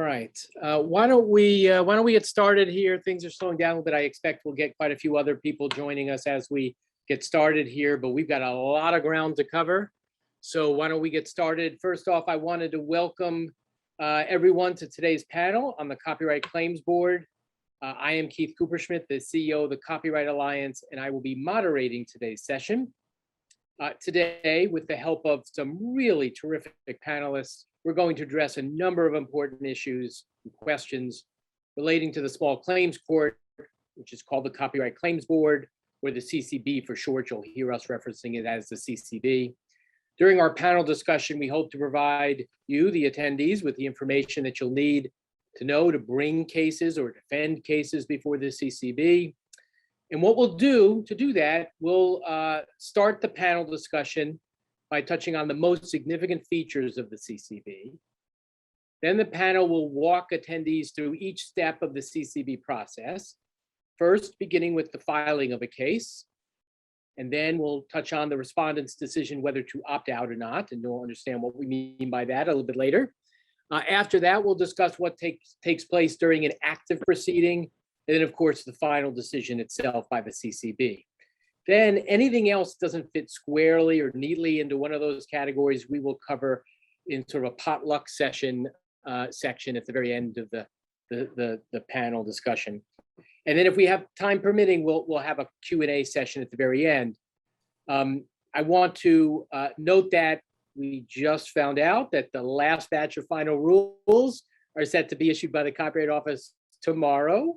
right. Why don't we get started here? Things are slowing down a little bit. I expect we'll get quite a few other people joining us as we get started here, but we've got a lot of ground to cover. So why don't we get started? First off, I wanted to welcome everyone to today's panel on the Copyright Claims Board. I am Keith Cooperschmidt, the CEO of the Copyright Alliance, and I will be moderating today's session. Today, with the help of some really terrific panelists, we're going to address a number of important issues and questions relating to the Small Claims Court, which is called the Copyright Claims Board, or the CCB for short. You'll hear us referencing it as the CCB. During our panel discussion, we hope to provide you, the attendees, with the information that you'll need to know to bring cases or defend cases before the CCB. And what we'll do to do that, we'll start the panel discussion by touching on the most significant features of the CCB. Then the panel will walk attendees through each step of the CCB process, first beginning with the filing of a case, and then we'll touch on the respondent's decision whether to opt out or not, and you'll understand what we mean by that a little bit later. After that, we'll discuss what takes place during an active proceeding, and then of course the final decision itself by the CCB. Then anything else doesn't fit squarely or neatly into one of those categories, we will cover in sort of a potluck session section at the very end of the panel discussion. And then if we have time permitting, we'll have a Q&A session at the very end. I want to note that we just found out that the last batch of final rules are set to be issued by the Copyright Office tomorrow.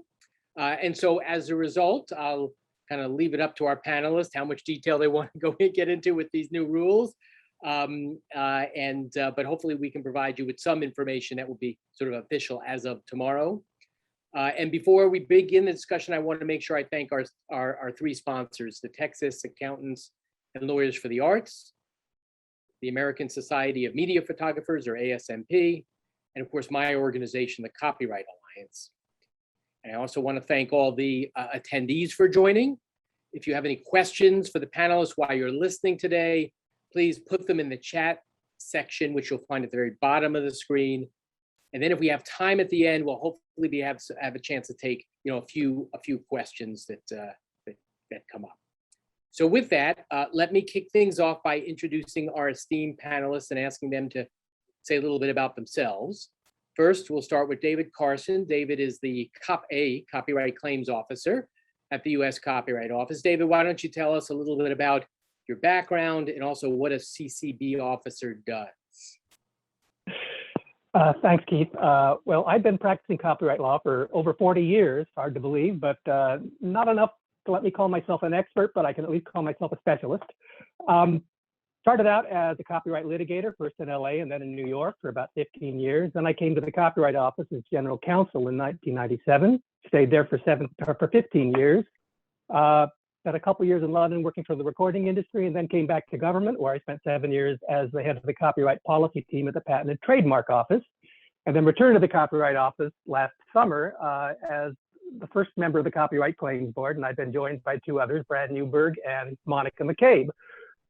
And so as a result, I'll kind of leave it up to our panelists how much detail they want to go and get into with these new rules. But hopefully we can provide you with some information that will be sort of official as of tomorrow. And before we begin the discussion, I want to make sure I thank our three sponsors, the Texas Accountants and Lawyers for the Arts, the American Society of Media Photographers, or ASMP, and of course my organization, the Copyright Alliance. And I also want to thank all the attendees for joining. If you have any questions for the panelists while you're listening today, please put them in the chat section, which you'll find at the very bottom of the screen. And then if we have time at the end, we'll hopefully have a chance to take a few questions that come up. So with that, let me kick things off by introducing our esteemed panelists and asking them to say a little bit about themselves. First, we'll start with David Carson. David is the Copyright Claims Officer at the U.S. Copyright Office. David, why don't you tell us a little bit about your background and also what a CCB officer does? Thanks, Keith. Well, I've been practicing copyright law for over 40 years, hard to believe, but not enough to let me call myself an expert, but I can at least call myself a specialist. Started out as a copyright litigator, first in LA and then in New York for about 15 years. Then I came to the Copyright Office as general counsel in 1997, stayed there for 15 years. Spent a couple years in London working for the recording industry, and then came back to government, where I spent 7 years as the head of the copyright policy team at the Patent and Trademark Office, and then returned to the Copyright Office last summer as the first member of the Copyright Claims Board, and I've been joined by two others, Brad Newberg and Monica McCabe.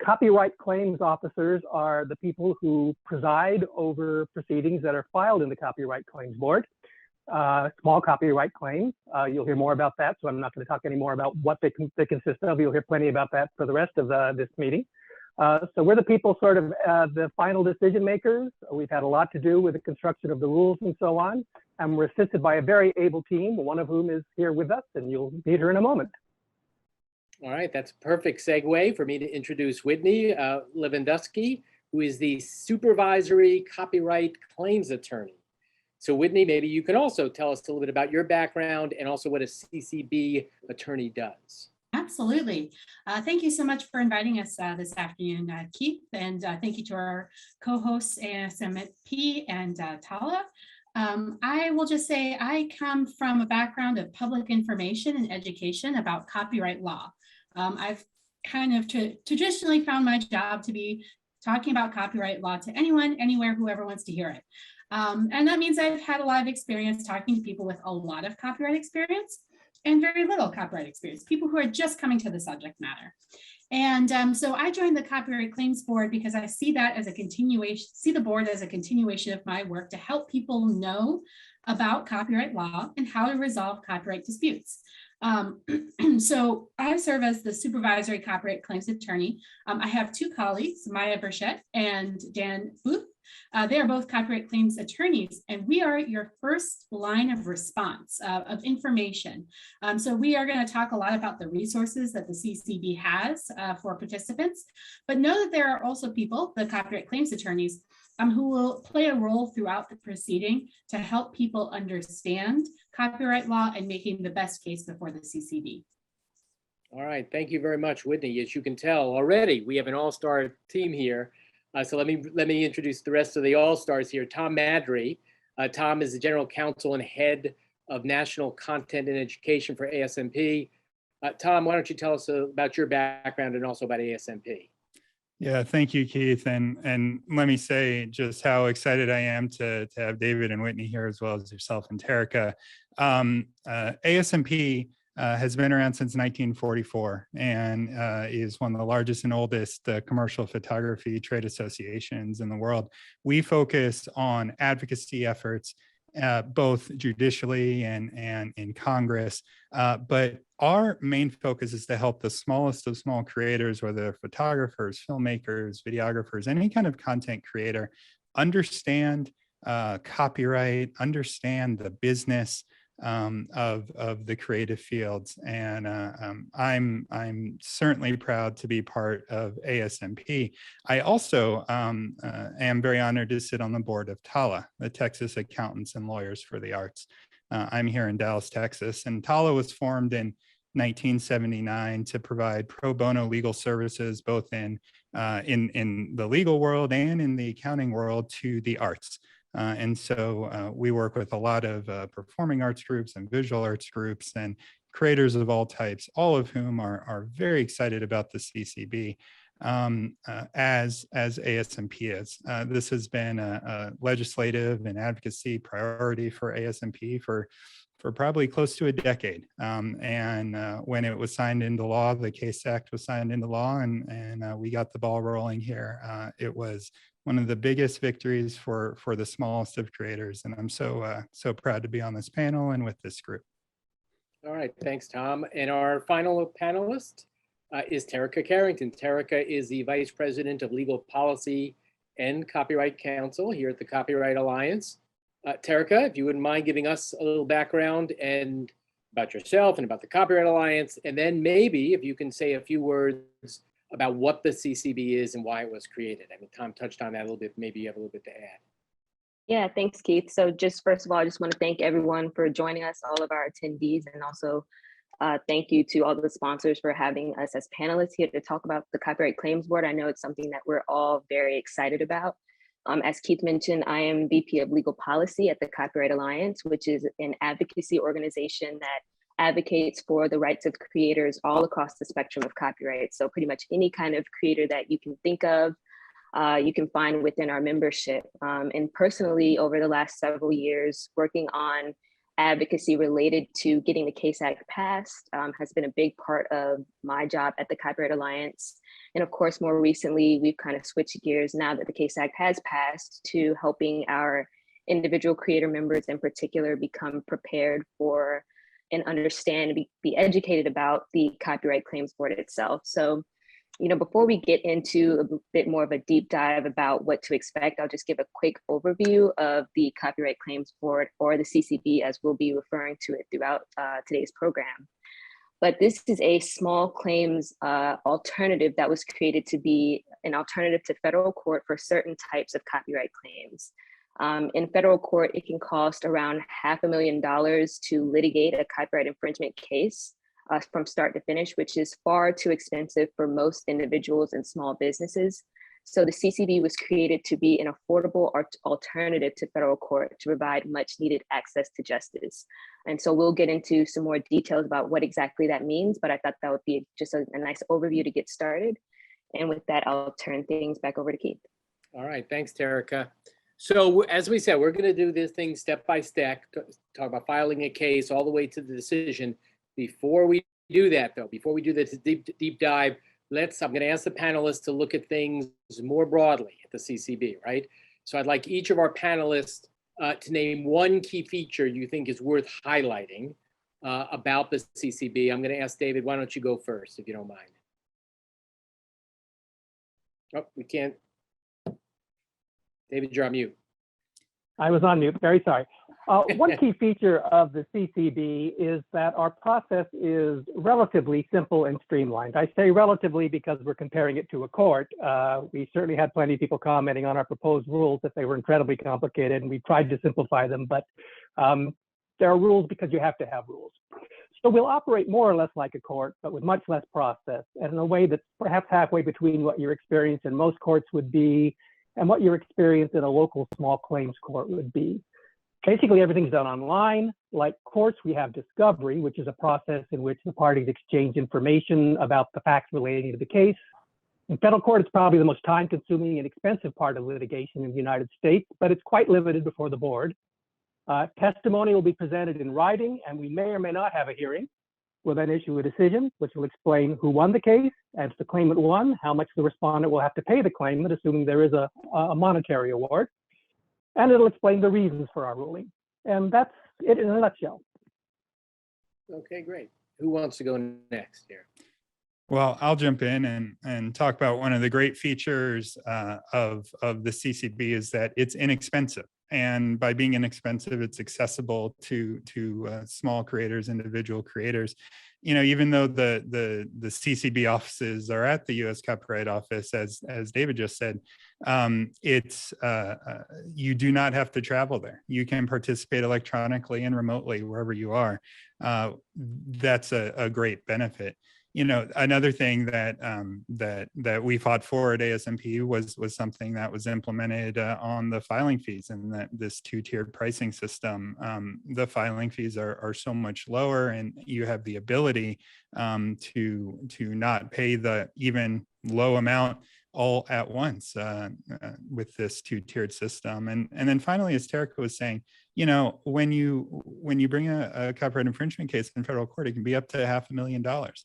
Copyright claims officers are the people who preside over proceedings that are filed in the Copyright Claims Board. Small copyright claims. You'll hear more about that, so I'm not going to talk any more about what they consist of. You'll hear plenty about that for the rest of this meeting. So we're the people sort of the final decision makers. We've had a lot to do with the construction of the rules and so on, and we're assisted by a very able team, one of whom is here with us, and you'll meet her in a moment. All right, that's a perfect segue for me to introduce Whitney Lewandowski, who is the Supervisory Copyright Claims Attorney. So Whitney, maybe you can also tell us a little bit about your background and also what a CCB attorney does. Absolutely. Thank you so much for inviting us this afternoon, Keith, and thank you to our co-hosts, ASMP and Tala. I will just say I come from a background of public information and education about copyright law. I've kind of traditionally found my job to be talking about copyright law to anyone, anywhere, whoever wants to hear it. And that means I've had a lot of experience talking to people with a lot of copyright experience and very little copyright experience, people who are just coming to the subject matter. And so I joined the Copyright Claims Board because I see that as a continuation, see the board as a continuation of my work to help people know about copyright law and how to resolve copyright disputes. So I serve as the supervisory copyright claims attorney. I have two colleagues, Maya Burchett and Dan Booth. They are both copyright claims attorneys, and we are your first line of response of information. So we are going to talk a lot about the resources that the CCB has for participants, but know that there are also people, the copyright claims attorneys, who will play a role throughout the proceeding to help people understand copyright law and making the best case before the CCB. All right, thank you very much, Whitney. As you can tell already, we have an all-star team here. So let me introduce the rest of the all-stars here. Tom Madry. Tom is the general counsel and head of national content and education for ASMP. Tom, why don't you tell us about your background and also about ASMP? Yeah, thank you, Keith. And let me say just how excited I am to have David and Whitney here, as well as yourself and Terica. ASMP has been around since 1944 and is one of the largest and oldest commercial photography trade associations in the world. We focus on advocacy efforts, both judicially and in Congress. But our main focus is to help the smallest of small creators, whether they're photographers, filmmakers, videographers, any kind of content creator, understand copyright, understand the business of the creative fields. And I'm certainly proud to be part of ASMP. I also am very honored to sit on the board of TALA, the Texas Accountants and Lawyers for the Arts. I'm here in Dallas, Texas, and TALA was formed in 1979 to provide pro bono legal services, both in the legal world and in the accounting world, to the arts. And so we work with a lot of performing arts groups and visual arts groups and creators of all types, all of whom are very excited about the CCB as ASMP is. This has been a legislative and advocacy priority for ASMP for probably close to a decade. And when it was signed into law, the CASE Act was signed into law, and we got the ball rolling here. It was one of the biggest victories for the smallest of creators. And I'm so proud to be on this panel and with this group. All right, thanks, Tom. And our final panelist is Terica Carrington. Terica is the Vice President of Legal Policy and Copyright Counsel here at the Copyright Alliance. Terica, if you wouldn't mind giving us a little background and about yourself and about the Copyright Alliance, and then maybe if you can say a few words about what the CCB is and why it was created. I mean, Tom touched on that a little bit. Maybe you have a little bit to add. Yeah, thanks, Keith. So just first of all, I just want to thank everyone for joining us, all of our attendees, and also thank you to all the sponsors for having us as panelists here to talk about the Copyright Claims Board. I know it's something that we're all very excited about. As Keith mentioned, I am VP of Legal Policy at the Copyright Alliance, which is an advocacy organization that advocates for the rights of creators all across the spectrum of copyright. So pretty much any kind of creator that you can think of, you can find within our membership. And personally, over the last several years, working on advocacy related to getting the CASE Act passed has been a big part of my job at the Copyright Alliance. And of course, more recently, we've kind of switched gears now that the CASE Act has passed to helping our individual creator members in particular become prepared for and understand, be educated about the Copyright Claims Board itself. So, you know, before we get into a bit more of a deep dive about what to expect, I'll just give a quick overview of the Copyright Claims Board, or the CCB, as we'll be referring to it throughout today's program. But this is a small claims alternative that was created to be an alternative to federal court for certain types of copyright claims. In federal court, it can cost around $500,000 to litigate a copyright infringement case from start to finish, which is far too expensive for most individuals and small businesses. So the CCB was created to be an affordable alternative to federal court to provide much needed access to justice. And so we'll get into some more details about what exactly that means, but I thought that would be just a nice overview to get started. And with that, I'll turn things back over to Keith. All right, thanks, Terica. So as we said, we're going to do this thing step by step, talk about filing a case all the way to the decision. Before we do that, though, before we do this deep dive, I'm going to ask the panelists to look at things more broadly at the CCB, right? So I'd like each of our panelists to name one key feature you think is worth highlighting about the CCB. I'm going to ask David, why don't you go first, if you don't mind? Oh, we can't. David, you're on mute. I was on mute, very sorry. One key feature of the CCB is that our process is relatively simple and streamlined. I say relatively because we're comparing it to a court. We certainly had plenty of people commenting on our proposed rules that they were incredibly complicated, and we tried to simplify them, but there are rules because you have to have rules. So we'll operate more or less like a court, but with much less process, and in a way that's perhaps halfway between what your experience in most courts would be and what your experience in a local small claims court would be. Basically, everything's done online. Like courts, we have discovery, which is a process in which the parties exchange information about the facts relating to the case. In federal court, it's probably the most time-consuming and expensive part of litigation in the United States, but it's quite limited before the board. Testimony will be presented in writing, and we may or may not have a hearing. We'll then issue a decision, which will explain who won the case, and if the claimant won, how much the respondent will have to pay the claimant, assuming there is a monetary award. And it'll explain the reasons for our ruling. And that's it in a nutshell. Okay, great. Who wants to go next here? Well, I'll jump in and talk about one of the great features of the CCB is that it's inexpensive. And by being inexpensive, it's accessible to small creators, individual creators. You know, even though the CCB offices are at the U.S. Copyright Office, as David just said, you do not have to travel there. You can participate electronically and remotely wherever you are. That's a great benefit. You know, another thing that that we fought for at ASMP was something that was implemented on the filing fees, and that this two-tiered pricing system. The filing fees are so much lower, and you have the ability to not pay the even low amount all at once with this two-tiered system. And then finally, as Terica was saying, you know, when you bring a copyright infringement case in federal court, it can be up to $500,000.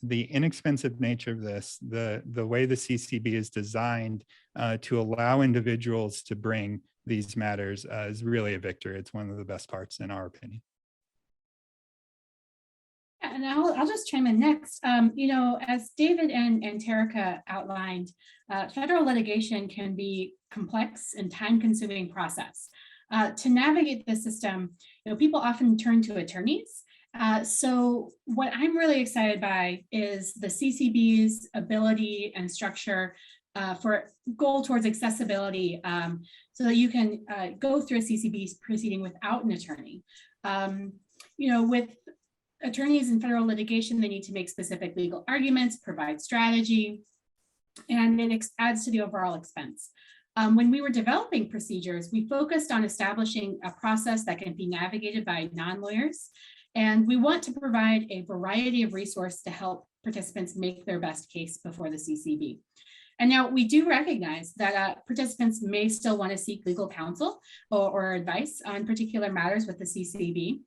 The inexpensive nature of this, the way the CCB is designed to allow individuals to bring these matters is really a victory. It's one of the best parts in our opinion. And I'll just chime in next. You know, as David and Terica outlined, federal litigation can be complex and time-consuming process. To navigate the system, you know, people often turn to attorneys. So what I'm really excited by is the CCB's ability and structure for goal towards accessibility, so that you can go through a CCB proceeding without an attorney. You know, with attorneys in federal litigation, they need to make specific legal arguments, provide strategy, and it adds to the overall expense. When we were developing procedures, we focused on establishing a process that can be navigated by non-lawyers. And we want to provide a variety of resources to help participants make their best case before the CCB. And now we do recognize that participants may still want to seek legal counsel or advice on particular matters with the CCB.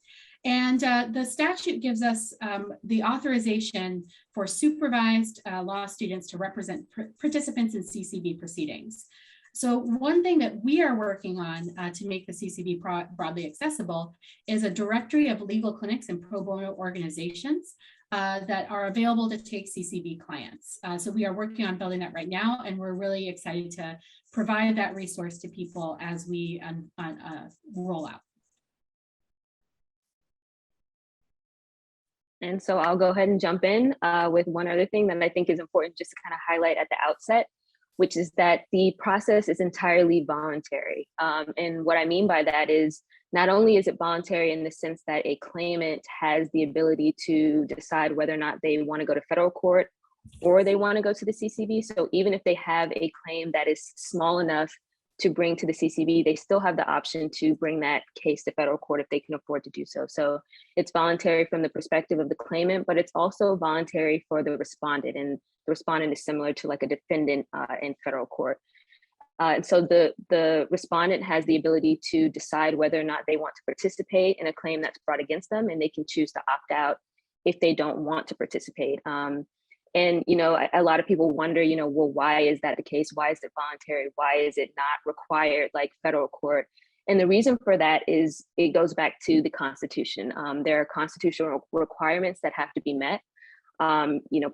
And the statute gives us the authorization for supervised law students to represent participants in CCB proceedings. So one thing that we are working on to make the CCB broadly accessible is a directory of legal clinics and pro bono organizations that are available to take CCB clients. So we are working on building that right now, and we're really excited to provide that resource to people as we roll out. And so I'll go ahead and jump in with one other thing that I think is important just to kind of highlight at the outset, which is that the process is entirely voluntary. And what I mean by that is not only is it voluntary in the sense that a claimant has the ability to decide whether or not they want to go to federal court or they want to go to the CCB. So even if they have a claim that is small enough to bring to the CCB, they still have the option to bring that case to federal court if they can afford to do so. So it's voluntary from the perspective of the claimant, but it's also voluntary for the respondent. And the respondent is similar to like a defendant in federal court. And so the respondent has the ability to decide whether or not they want to participate in a claim that's brought against them, and they can choose to opt out if they don't want to participate. And, you know, a lot of people wonder, you know, well, why is that the case? Why is it voluntary? Why is it not required like federal court? And the reason for that is it goes back to the Constitution. There are constitutional requirements that have to be met.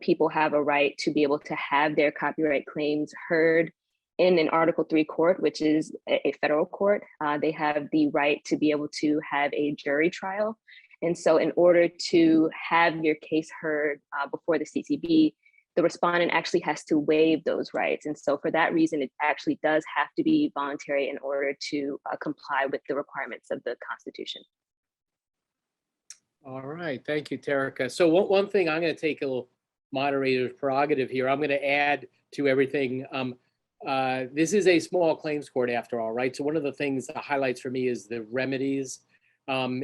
People have a right to be able to have their copyright claims heard in an Article 3 court, which is a federal court. They have the right to be able to have a jury trial. And so in order to have your case heard before the CCB, the respondent actually has to waive those rights. And so for that reason, it actually does have to be voluntary in order to comply with the requirements of the Constitution. All right, thank you, Terica. So one thing, I'm going to take a little moderator's prerogative here. I'm going to add to everything. This is a small claims court after all, right? So one of the things that highlights for me is the remedies,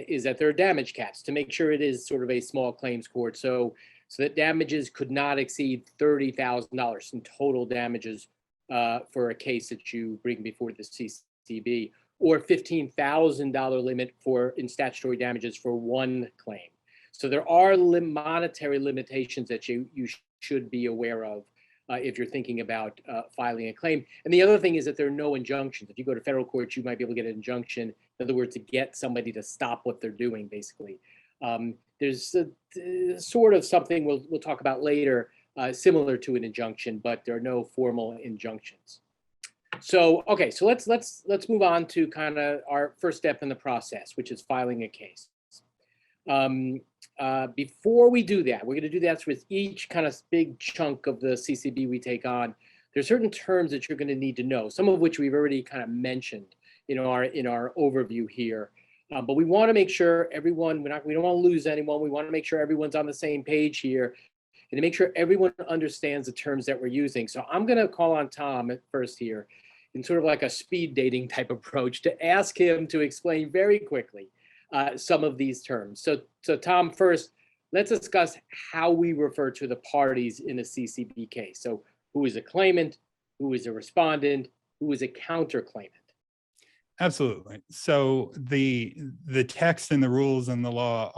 is that there are damage caps to make sure it is sort of a small claims court. So that damages could not exceed $30,000 in total damages for a case that you bring before the CCB, or $15,000 limit in statutory damages for one claim. So there are monetary limitations that you should be aware of if you're thinking about filing a claim. And the other thing is that there are no injunctions. If you go to federal court, you might be able to get an injunction. In other words, to get somebody to stop what they're doing, basically. There's sort of something we'll talk about later, similar to an injunction, but there are no formal injunctions. So, okay, so let's move on to kind of our first step in the process, which is filing a case. Before we do that, we're going to do that with each kind of big chunk of the CCB we take on. There's certain terms that you're going to need to know, some of which we've already kind of mentioned in our overview here. But we want to make sure everyone, we don't want to lose anyone. We want to make sure everyone's on the same page here and to make sure everyone understands the terms that we're using. So I'm going to call on Tom at first here in sort of like a speed dating type approach to ask him to explain very quickly some of these terms. So Tom, first, let's discuss how we refer to the parties in a CCB case. So who is a claimant, who is a respondent, who is a counterclaimant? Absolutely. So the text and the rules and the law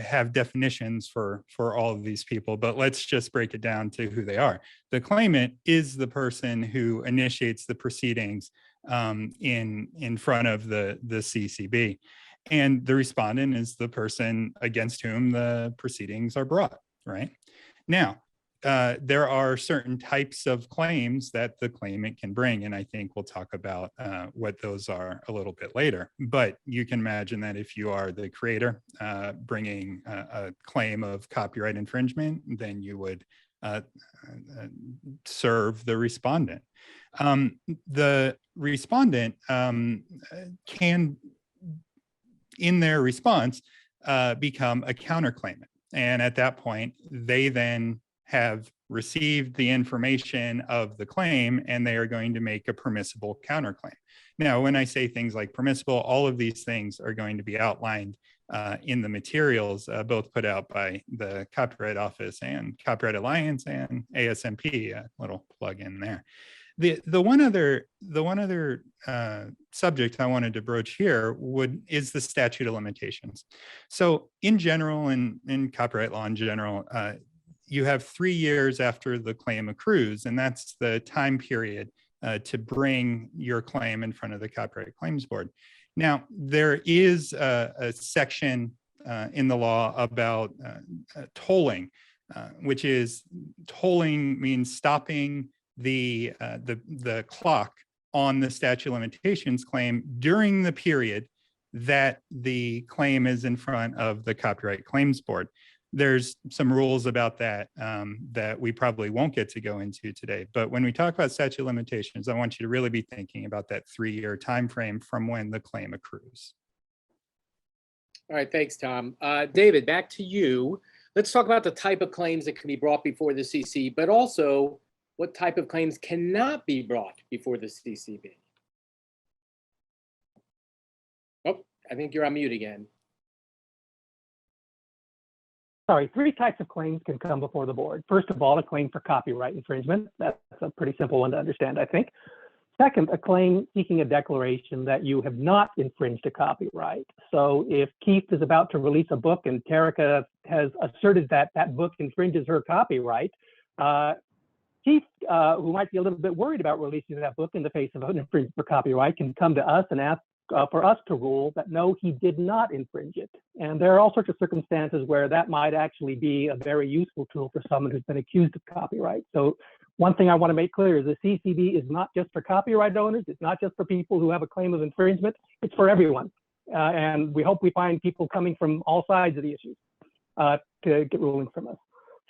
have definitions for all of these people, but let's just break it down to who they are. The claimant is the person who initiates the proceedings in front of the CCB, and the respondent is the person against whom the proceedings are brought. Right now, there are certain types of claims that the claimant can bring, and I think we'll talk about what those are a little bit later. But you can imagine that if you are the creator bringing a claim of copyright infringement, then you would serve the respondent. The respondent can, in their response, become a counterclaimant, and at that point, they then have received the information of the claim and they are going to make a permissible counterclaim. Now, when I say things like permissible, all of these things are going to be outlined in the materials, both put out by the Copyright Office and Copyright Alliance and ASMP, a little plug in there. The one other subject I wanted to broach here is the statute of limitations. So in general, in copyright law in general, you have 3 years after the claim accrues, and that's the time period to bring your claim in front of the Copyright Claims Board. Now, there is a section in the law about tolling, which is tolling means stopping the clock on the statute of limitations claim during the period that the claim is in front of the Copyright Claims Board. There's some rules about that that we probably won't get to go into today. But when we talk about statute of limitations, I want you to really be thinking about that 3-year time frame from when the claim accrues. All right, thanks, Tom. David, back to you. Let's talk about the type of claims that can be brought before the CC, but also what type of claims cannot be brought before the CCB. Oh, I think you're on mute again. Sorry, 3 types of claims can come before the board. First of all, a claim for copyright infringement. That's a pretty simple one to understand, I think. Second, a claim seeking a declaration that you have not infringed a copyright. So if Keith is about to release a book and Terica has asserted that that book infringes her copyright, Keith, who might be a little bit worried about releasing that book in the face of an infringement for copyright, can come to us and ask for us to rule that no, he did not infringe it. And there are all sorts of circumstances where that might actually be a very useful tool for someone who's been accused of copyright. So one thing I want to make clear is the CCB is not just for copyright owners. It's not just for people who have a claim of infringement. It's for everyone. And we hope we find people coming from all sides of the issues to get rulings from us.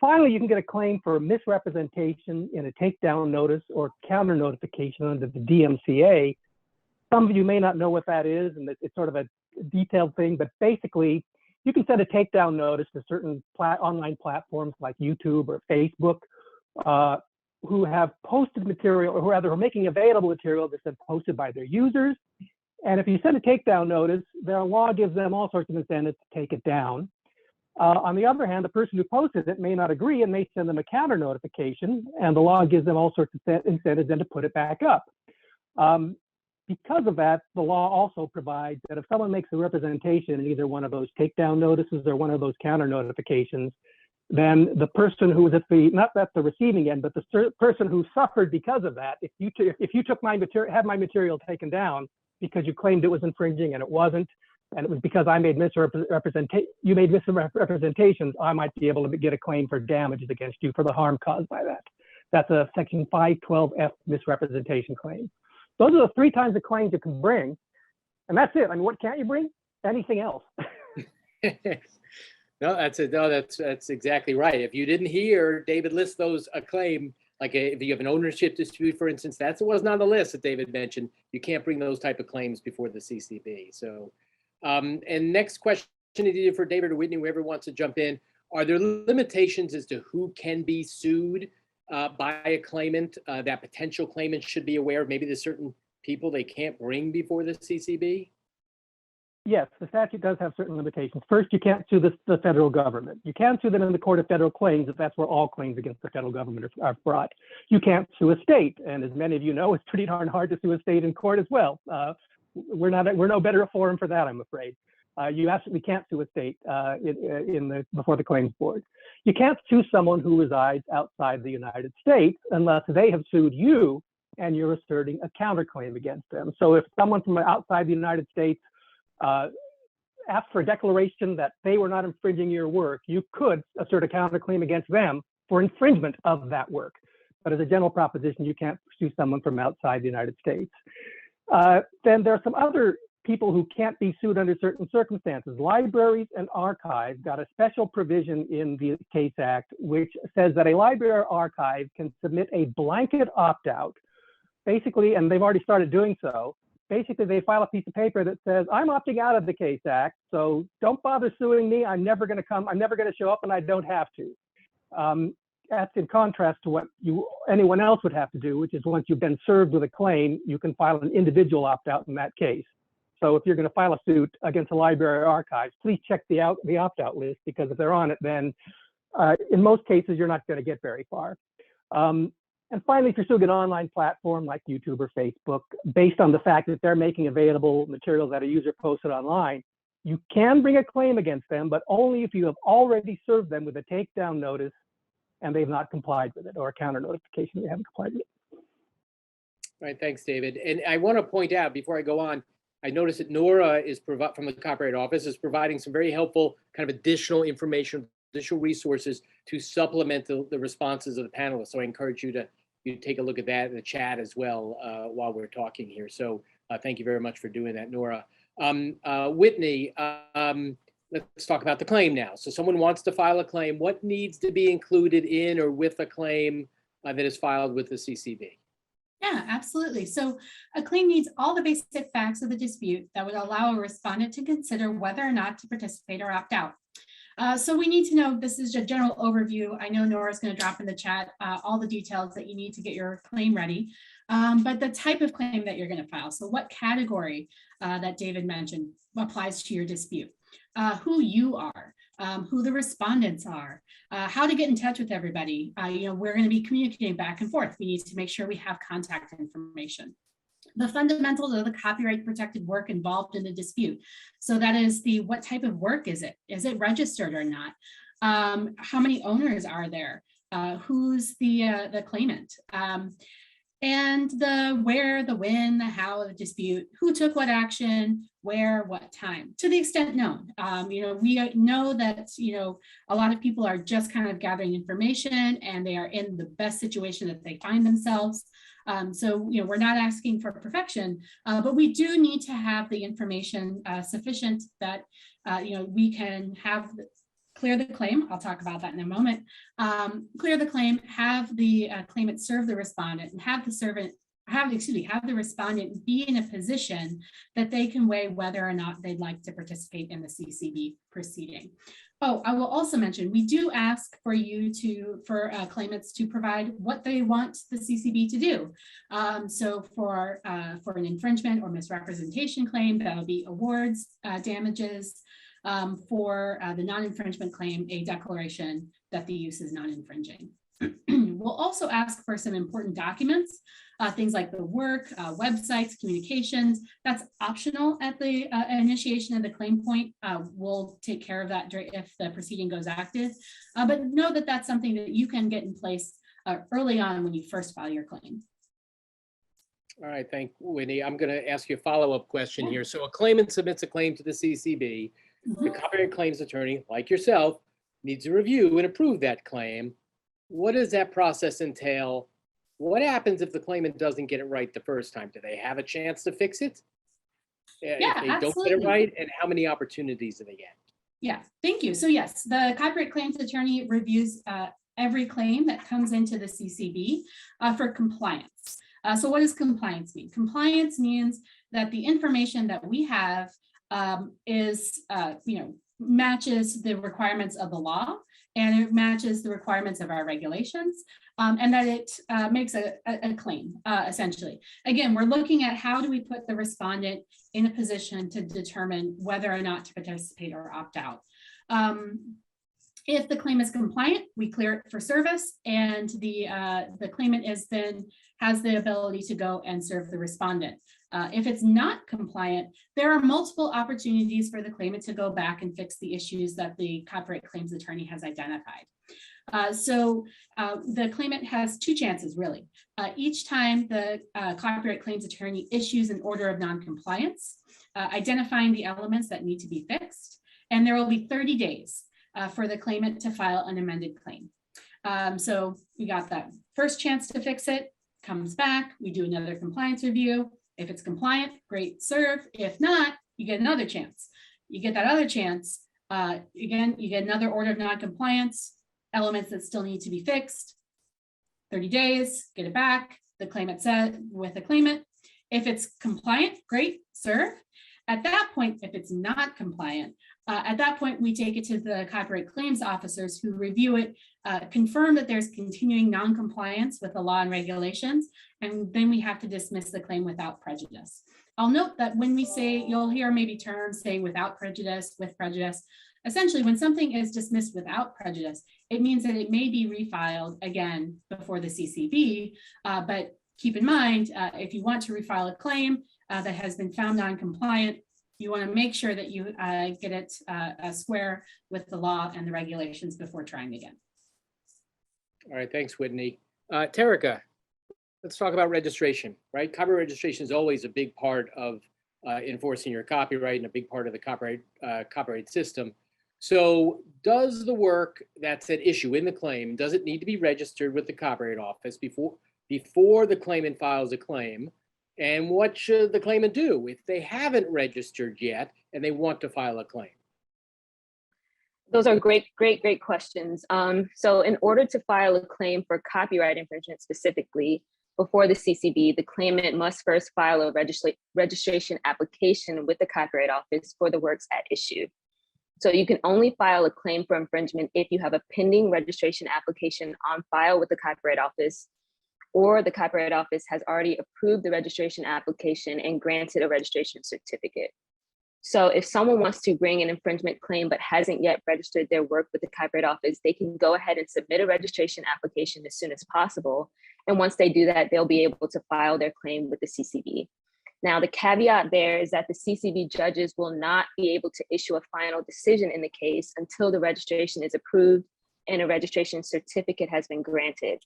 Finally, you can get a claim for misrepresentation in a takedown notice or counter notification under the DMCA. Some of you may not know what that is, and it's sort of a detailed thing, but basically, you can send a takedown notice to certain online platforms like YouTube or Facebook who have posted material, or who rather are making available material that's been posted by their users. And if you send a takedown notice, their law gives them all sorts of incentives to take it down. On the other hand, the person who posted it may not agree and may send them a counter notification, and the law gives them all sorts of incentives then to put it back up. Because of that, the law also provides that if someone makes a representation in either one of those takedown notices or one of those counter notifications, then the person who was at the, not at the receiving end, but the person who suffered because of that, if you took my material, had my material taken down because you claimed it was infringing and it wasn't, and it was because I made you made misrepresentations, I might be able to get a claim for damages against you for the harm caused by that. That's a section 512F misrepresentation claim. Those are the 3 kinds of claims you can bring, and that's it. I mean, what can't you bring? Anything else. No, that's exactly right. If you didn't hear David list those a claim, like if you have an ownership dispute, for instance, that wasn't on the list that David mentioned. You can't bring those type of claims before the CCB. So, and next question is either for David or Whitney, whoever wants to jump in. Are there limitations as to who can be sued by a claimant that potential claimants should be aware of? Maybe there's certain people they can't bring before the CCB? Yes, the statute does have certain limitations. First, you can't sue the federal government. You can sue them in the Court of Federal Claims if that's where all claims against the federal government are brought. You can't sue a state, and as many of you know, it's pretty darn hard to sue a state in court as well. We're no better a forum for that, I'm afraid. You absolutely can't sue a state before the claims board. You can't sue someone who resides outside the United States unless they have sued you and you're asserting a counterclaim against them. So if someone from outside the United States asked for a declaration that they were not infringing your work, you could assert a counterclaim against them for infringement of that work. But as a general proposition, you can't sue someone from outside the United States. Then there are some other people who can't be sued under certain circumstances. Libraries and archives got a special provision in the Case Act, which says that a library or archive can submit a blanket opt-out, basically, and they've already started doing so. Basically, they file a piece of paper that says, I'm opting out of the Case Act, so don't bother suing me. I'm never going to come. I'm never going to show up, and I don't have to. That's in contrast to what anyone else would have to do, which is once you've been served with a claim, you can file an individual opt-out in that case. So if you're going to file a suit against a library or archives, please check the opt-out list, because if they're on it, then in most cases, you're not going to get very far. And finally, if you're suing an online platform like YouTube or Facebook, based on the fact that they're making available materials that a user posted online, you can bring a claim against them, but only if you have already served them with a takedown notice and they've not complied with it, or a counter notification they haven't complied with it. All right, thanks, David. And I want to point out before I go on, I noticed that Nora is from the Copyright Office is providing some very helpful kind of additional information, additional resources to supplement the responses of the panelists. So I encourage you to take a look at that in the chat as well while we're talking here. So thank you very much for doing that, Nora. Whitney, let's talk about the claim now. So someone wants to file a claim. What needs to be included in or with a claim that is filed with the CCB? Yeah, absolutely. So a claim needs all the basic facts of the dispute that would allow a respondent to consider whether or not to participate or opt out. So we need to know, this is a general overview. I know Nora's going to drop in the chat all the details that you need to get your claim ready, but the type of claim that you're going to file. So what category that David mentioned applies to your dispute, who you are, who the respondents are, how to get in touch with everybody. We're going to be communicating back and forth. We need to make sure we have contact information. The fundamentals of the copyright protected work involved in the dispute. So that is what type of work is it? Is it registered or not? How many owners are there? Who's the claimant? and the where, the when, the how of the dispute, who took what action, where, what time, to the extent known. We know that, a lot of people are just kind of gathering information and they are in the best situation that they find themselves. We're not asking for perfection, but we do need to have the information sufficient that, we can have clear the claim. I'll talk about that in a moment. Clear the claim, have the claimant serve the respondent, and have the respondent be in a position that they can weigh whether or not they'd like to participate in the CCB proceeding. Oh, I will also mention, we do ask for claimants to provide what they want the CCB to do. So for an infringement or misrepresentation claim, that'll be awards, damages. For the non-infringement claim, a declaration that the use is non-infringing. We'll also ask for some important documents, things like the work, websites, communications. That's optional at the initiation of the claim point. We'll take care of that if the proceeding goes active, but know that that's something that you can get in place early on when you first file your claim. All right, thank you, Whitney. I'm going to ask you a follow-up question here. So a claimant submits a claim to the CCB. The copyright claims attorney, like yourself, needs to review and approve that claim. What does that process entail? What happens if the claimant doesn't get it right the first time? Do they have a chance to fix it? Yeah, if they don't get it right, and how many opportunities do they get? Yeah, thank you. So yes, the copyright claims attorney reviews every claim that comes into the CCB for compliance. So what does compliance mean? Compliance means that the information that we have matches the requirements of the law, and it matches the requirements of our regulations, and that it makes a claim, essentially. Again, we're looking at how do we put the respondent in a position to determine whether or not to participate or opt out. If the claim is compliant, we clear it for service, and the claimant has the ability to go and serve the respondent. If it's not compliant, there are multiple opportunities for the claimant to go back and fix the issues that the copyright claims attorney has identified. The claimant has two chances, really. Each time the copyright claims attorney issues an order of noncompliance, identifying the elements that need to be fixed, and there will be 30 days for the claimant to file an amended claim. So we got that first chance to fix it, comes back, we do another compliance review. If it's compliant, great, serve. If not, you get another chance. You get that other chance. Again, you get another order of noncompliance, elements that still need to be fixed. 30 days, get it back. The claimant said with the claimant. If it's compliant, great, serve. At that point, if it's not compliant, at that point, we take it to the copyright claims officers who review it, confirm that there's continuing non-compliance with the law and regulations, and then we have to dismiss the claim without prejudice. I'll note that when we say, you'll hear maybe terms saying without prejudice, with prejudice. Essentially, when something is dismissed without prejudice, it means that it may be refiled again before the CCB, but keep in mind, if you want to refile a claim that has been found non-compliant, you want to make sure that you get it square with the law and the regulations before trying again. All right, thanks, Whitney. Terica, let's talk about registration, right? Copyright registration is always a big part of enforcing your copyright and a big part of the copyright system. So does the work that's at issue in the claim, does it need to be registered with the Copyright Office before the claimant files a claim? And what should the claimant do if they haven't registered yet and they want to file a claim? Those are great questions. So in order to file a claim for copyright infringement specifically, before the CCB, the claimant must first file a registration application with the Copyright Office for the works at issue. So you can only file a claim for infringement if you have a pending registration application on file with the Copyright Office, or the Copyright Office has already approved the registration application and granted a registration certificate. So if someone wants to bring an infringement claim but hasn't yet registered their work with the Copyright Office, they can go ahead and submit a registration application as soon as possible. And once they do that, they'll be able to file their claim with the CCB. Now, the caveat there is that the CCB judges will not be able to issue a final decision in the case until the registration is approved and a registration certificate has been granted.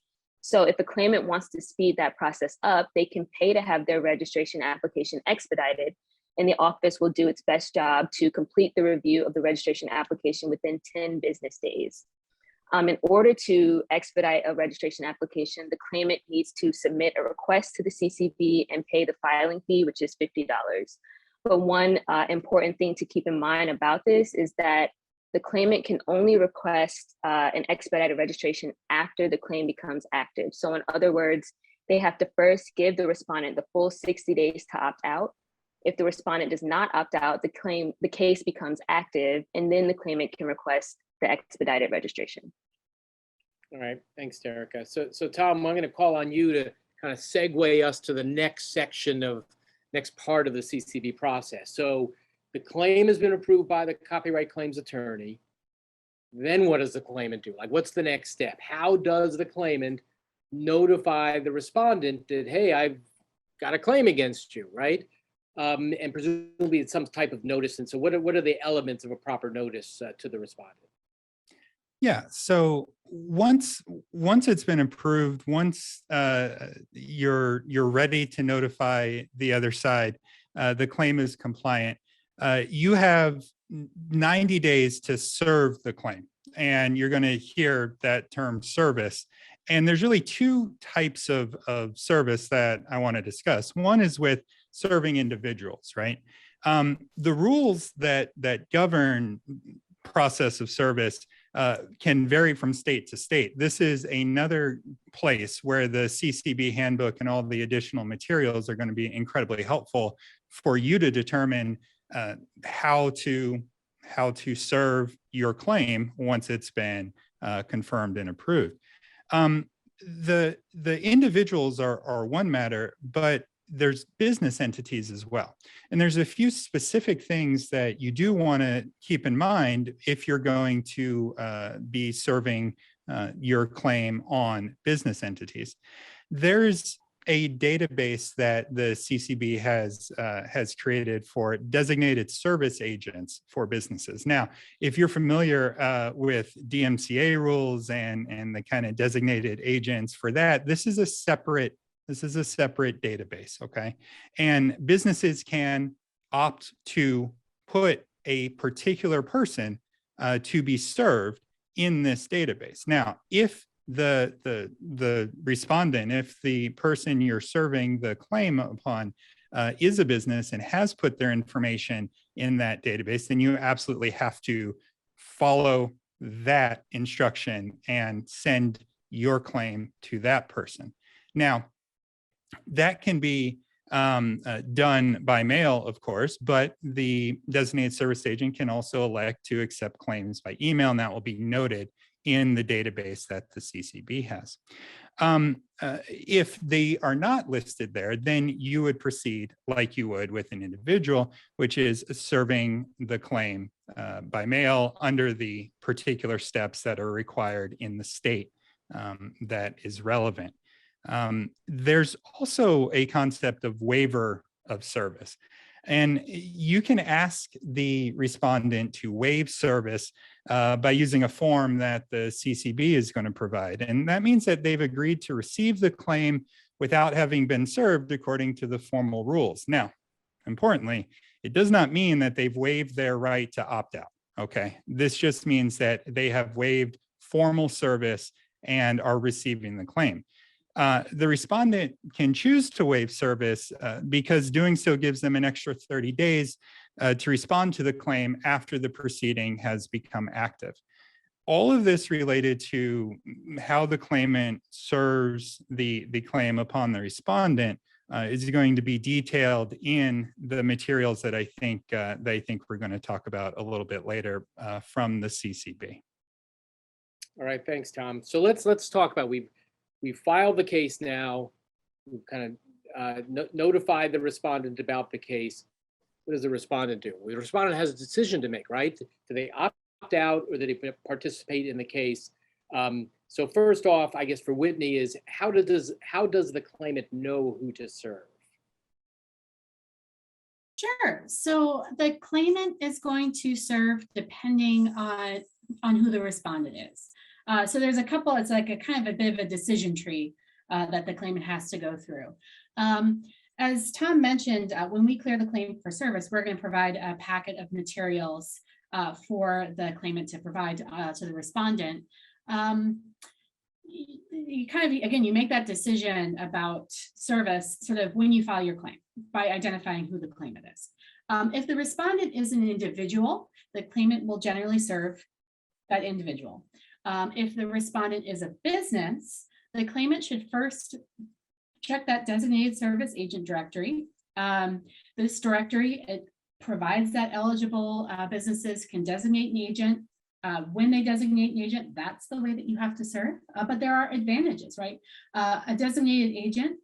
So if the claimant wants to speed that process up, they can pay to have their registration application expedited, and the office will do its best job to complete the review of the registration application within 10 business days. In order to expedite a registration application, the claimant needs to submit a request to the CCB and pay the filing fee, which is $50. But one important thing to keep in mind about this is that the claimant can only request an expedited registration after the claim becomes active. So in other words, they have to first give the respondent the full 60 days to opt out. If the respondent does not opt out, the case becomes active, and then the claimant can request the expedited registration. All right, thanks, Derica. So Tom, I'm going to call on you to kind of segue us to the next section of next part of the CCB process. So the claim has been approved by the copyright claims attorney. Then what does the claimant do? Like, what's the next step? How does the claimant notify the respondent that, hey, I've got a claim against you, right? And presumably it's some type of notice. And so what are the elements of a proper notice to the respondent? Yeah, so once it's been approved, once you're ready to notify the other side, the claim is compliant, you have 90 days to serve the claim. And you're going to hear that term service. And there's really two types of service that I want to discuss. One is with serving individuals, right? The rules that govern process of service can vary from state to state. This is another place where the CCB handbook and all the additional materials are going to be incredibly helpful for you to determine how to serve your claim once it's been confirmed and approved. The individuals are one matter, but there's business entities as well. And there's a few specific things that you do want to keep in mind if you're going to be serving your claim on business entities. There's a database that the CCB has created for designated service agents for businesses. Now, if you're familiar with DMCA rules and the kind of designated agents for that, this is a separate database, okay? And businesses can opt to put a particular person to be served in this database. Now, if the respondent, if the person you're serving the claim upon is a business and has put their information in that database, then you absolutely have to follow that instruction and send your claim to that person. Now, that can be done by mail, of course, but the designated service agent can also elect to accept claims by email, and that will be noted in the database that the CCB has. If they are not listed there, then you would proceed like you would with an individual, which is serving the claim by mail under the particular steps that are required in the state that is relevant. There's also a concept of waiver of service. And you can ask the respondent to waive service by using a form that the CCB is going to provide. And that means that they've agreed to receive the claim without having been served according to the formal rules. Now, importantly, it does not mean that they've waived their right to opt out, okay? This just means that they have waived formal service and are receiving the claim. The respondent can choose to waive service because doing so gives them an extra 30 days to respond to the claim after the proceeding has become active. All of this related to how the claimant serves the claim upon the respondent is going to be detailed in the materials that I think we're going to talk about a little bit later from the CCB. All right, thanks, Tom. So let's talk about we filed the case now. We've kind of notified the respondent about the case. What does the respondent do? The respondent has a decision to make, right? Do they opt out or do they participate in the case? So first off, I guess for Whitney is how does the claimant know who to serve? Sure. So the claimant is going to serve depending on who the respondent is. So there's a couple, it's like a kind of a bit of a decision tree. that the claimant has to go through. As Tom mentioned, when we clear the claim for service, we're going to provide a packet of materials for the claimant to provide to the respondent. You kind of, again, you make that decision about service sort of when you file your claim by identifying who the claimant is. If the respondent is an individual, the claimant will generally serve that individual. If the respondent is a business, the claimant should first check that designated service agent directory. This directory, it provides that eligible businesses can designate an agent. When they designate an agent, that's the way that you have to serve. But there are advantages, right? A designated agent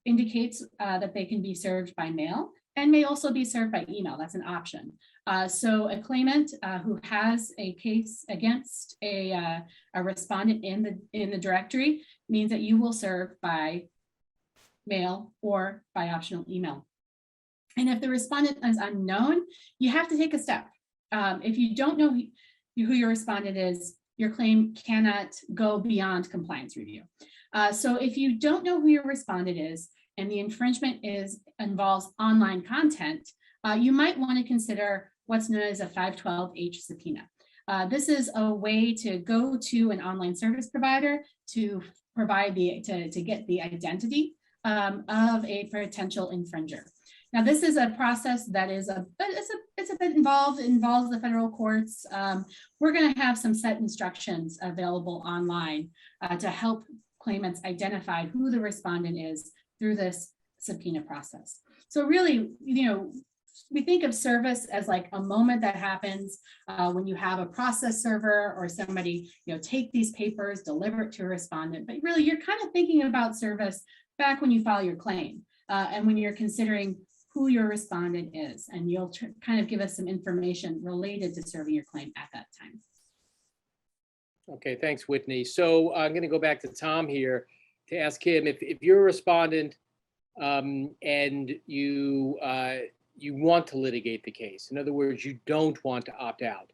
indicates that they can be served by mail and may also be served by email. That's an option. So a claimant who has a case against a respondent in the directory means that you will serve by mail or by optional email. And if the respondent is unknown, you have to take a step. If you don't know who your respondent is, your claim cannot go beyond compliance review. So if you don't know who your respondent is and the infringement involves online content, you might want to consider what's known as a 512H subpoena. This is a way to go to an online service provider to provide to get the identity of a potential infringer. Now, this is a process that is it's a bit involved. It involves the federal courts. We're going to have some set instructions available online to help claimants identify who the respondent is through this subpoena process. So really, we think of service as like a moment that happens when you have a process server or somebody, take these papers, deliver it to a respondent. But really, you're kind of thinking about service back when you file your claim and when you're considering who your respondent is, and you'll kind of give us some information related to serving your claim at that time. Okay, thanks, Whitney. So I'm going to go back to Tom here to ask him if you're a respondent and you want to litigate the case. In other words, you don't want to opt out.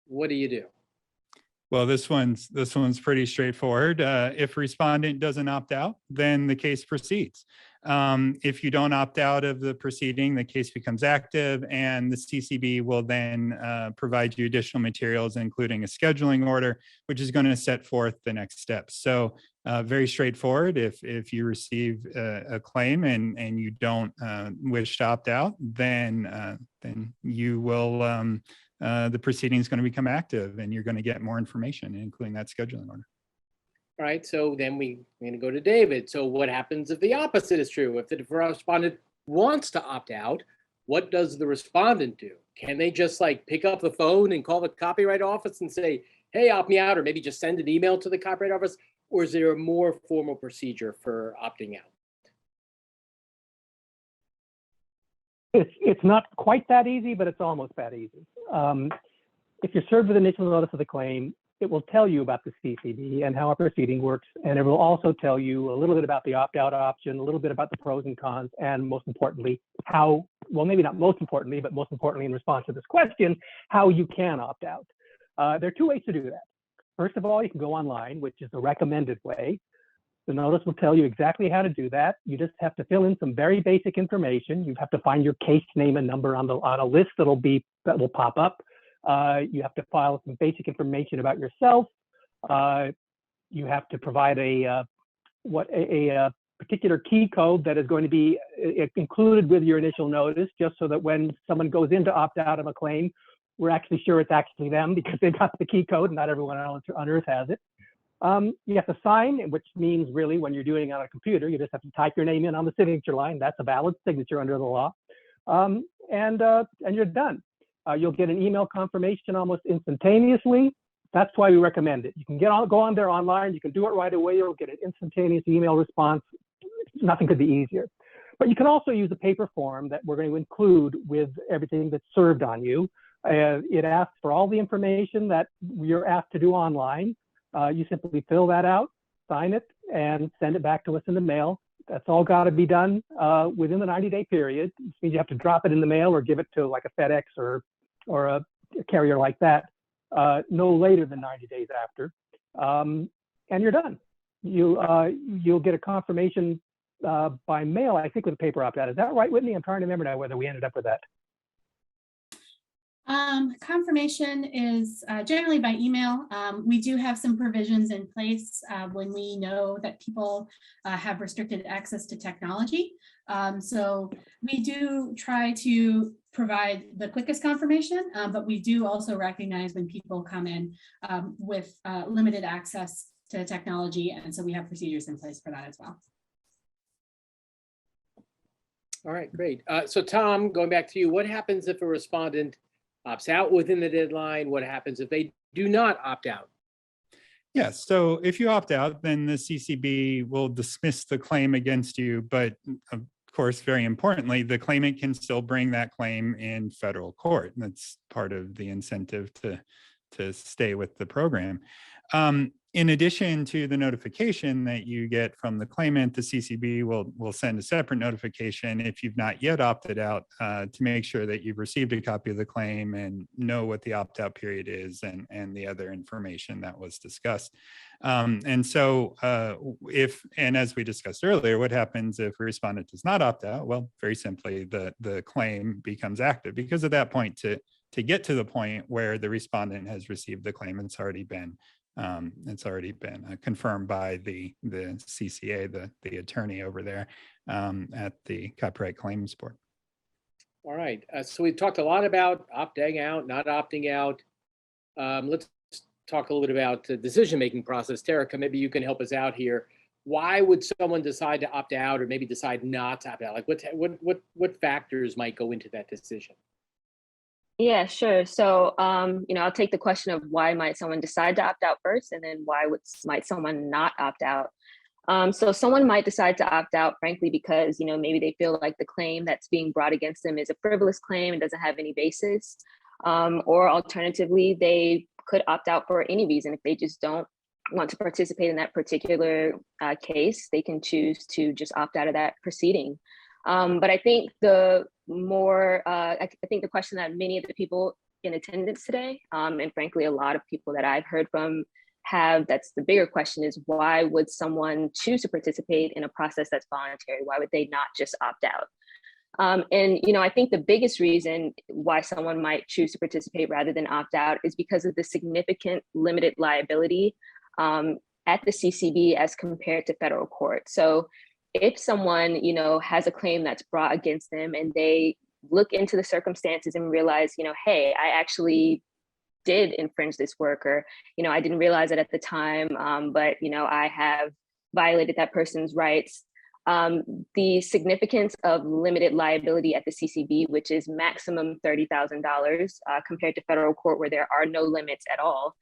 What do you do? Well, this one's pretty straightforward. If respondent doesn't opt out, then the case proceeds. If you don't opt out of the proceeding, the case becomes active, and the CCB will then provide you additional materials, including a scheduling order, which is going to set forth the next steps. So very straightforward. If you receive a claim and you don't wish to opt out, then you will the proceeding is going to become active, and you're going to get more information, including that scheduling order. All right, so then we're going to go to David. So what happens if the opposite is true? If the respondent wants to opt out, what does the respondent do? Can they just like pick up the phone and call the copyright office and say, hey, opt me out, or maybe just send an email to the copyright office? Or is there a more formal procedure for opting out? It's not quite that easy, but it's almost that easy. If you're served with initial notice of the claim, it will tell you about the CCB and how a proceeding works, and it will also tell you a little bit about the opt-out option, a little bit about the pros and cons, and most importantly, how, well, maybe not most importantly, but most importantly in response to this question, how you can opt out. There are two ways to do that. First of all, you can go online, which is the recommended way. The notice will tell you exactly how to do that. You just have to fill in some very basic information. You have to find your case name and number on a list that will pop up. You have to file some basic information about yourself. You have to provide a particular key code that is going to be included with your initial notice, just so that when someone goes in to opt out of a claim, we're actually sure it's actually them because they've got the key code and not everyone else on earth has it. You have to sign, which means really when you're doing it on a computer, you just have to type your name in on the signature line. That's a valid signature under the law. And you're done. You'll get an email confirmation almost instantaneously. That's why we recommend it. You can go on there online. You can do it right away. You'll get an instantaneous email response. Nothing could be easier. But you can also use a paper form that we're going to include with everything that's served on you. It asks for all the information that you're asked to do online. You simply fill that out, sign it, and send it back to us in the mail. That's all got to be done within the 90-day period. Which means you have to drop it in the mail or give it to like a FedEx or a carrier like that no later than 90 days after, and you're done. you'll get a confirmation by mail, I think, with a paper opt-out. Is that right, Whitney? I'm trying to remember now whether we ended up with that. Confirmation is generally by email. We do have some provisions in place when we know that people have restricted access to technology. So we do try to provide the quickest confirmation, but we do also recognize when people come in with limited access to technology. And so we have procedures in place for that as well. All right, great. So Tom, going back to you, what happens if a respondent opts out within the deadline? What happens if they do not opt out? Yes, so if you opt out, then the CCB will dismiss the claim against you, but of course, very importantly, the claimant can still bring that claim in federal court. That's part of the incentive to stay with the program. In addition to the notification that you get from the claimant, the CCB will send a separate notification if you've not yet opted out to make sure that you've received a copy of the claim and know what the opt-out period is and the other information that was discussed. And so and as we discussed earlier, what happens if a respondent does not opt out? Well, very simply, the claim becomes active, because at that point, to get to the point where the respondent has received the claim, it's already been confirmed by the CCA, the attorney over there at the Copyright Claims Board. All right, so we've talked a lot about opting out, not opting out. Let's talk a little bit about the decision-making process. Terica, maybe you can help us out here. Why would someone decide to opt out, or maybe decide not to opt out? Like what factors might go into that decision? Yeah, sure. So, I'll take the question of why might someone decide to opt out first, and then why might someone not opt out. So someone might decide to opt out, frankly, because, maybe they feel like the claim that's being brought against them is a frivolous claim and doesn't have any basis. Or alternatively, they could opt out for any reason. If they just don't want to participate in that particular case, they can choose to just opt out of that proceeding. But I think the question that many of the people in attendance today, and frankly, a lot of people that I've heard from that's the bigger question, is why would someone choose to participate in a process that's voluntary? Why would they not just opt out? I think the biggest reason why someone might choose to participate rather than opt out is because of the significant limited liability at the CCB as compared to federal court. So if someone, has a claim that's brought against them and they look into the circumstances and realize, hey, I actually did infringe this work, or, I didn't realize it at the time, but, I have violated that person's rights. The significance of limited liability at the CCB, which is maximum $30,000 compared to federal court where there are no limits at all.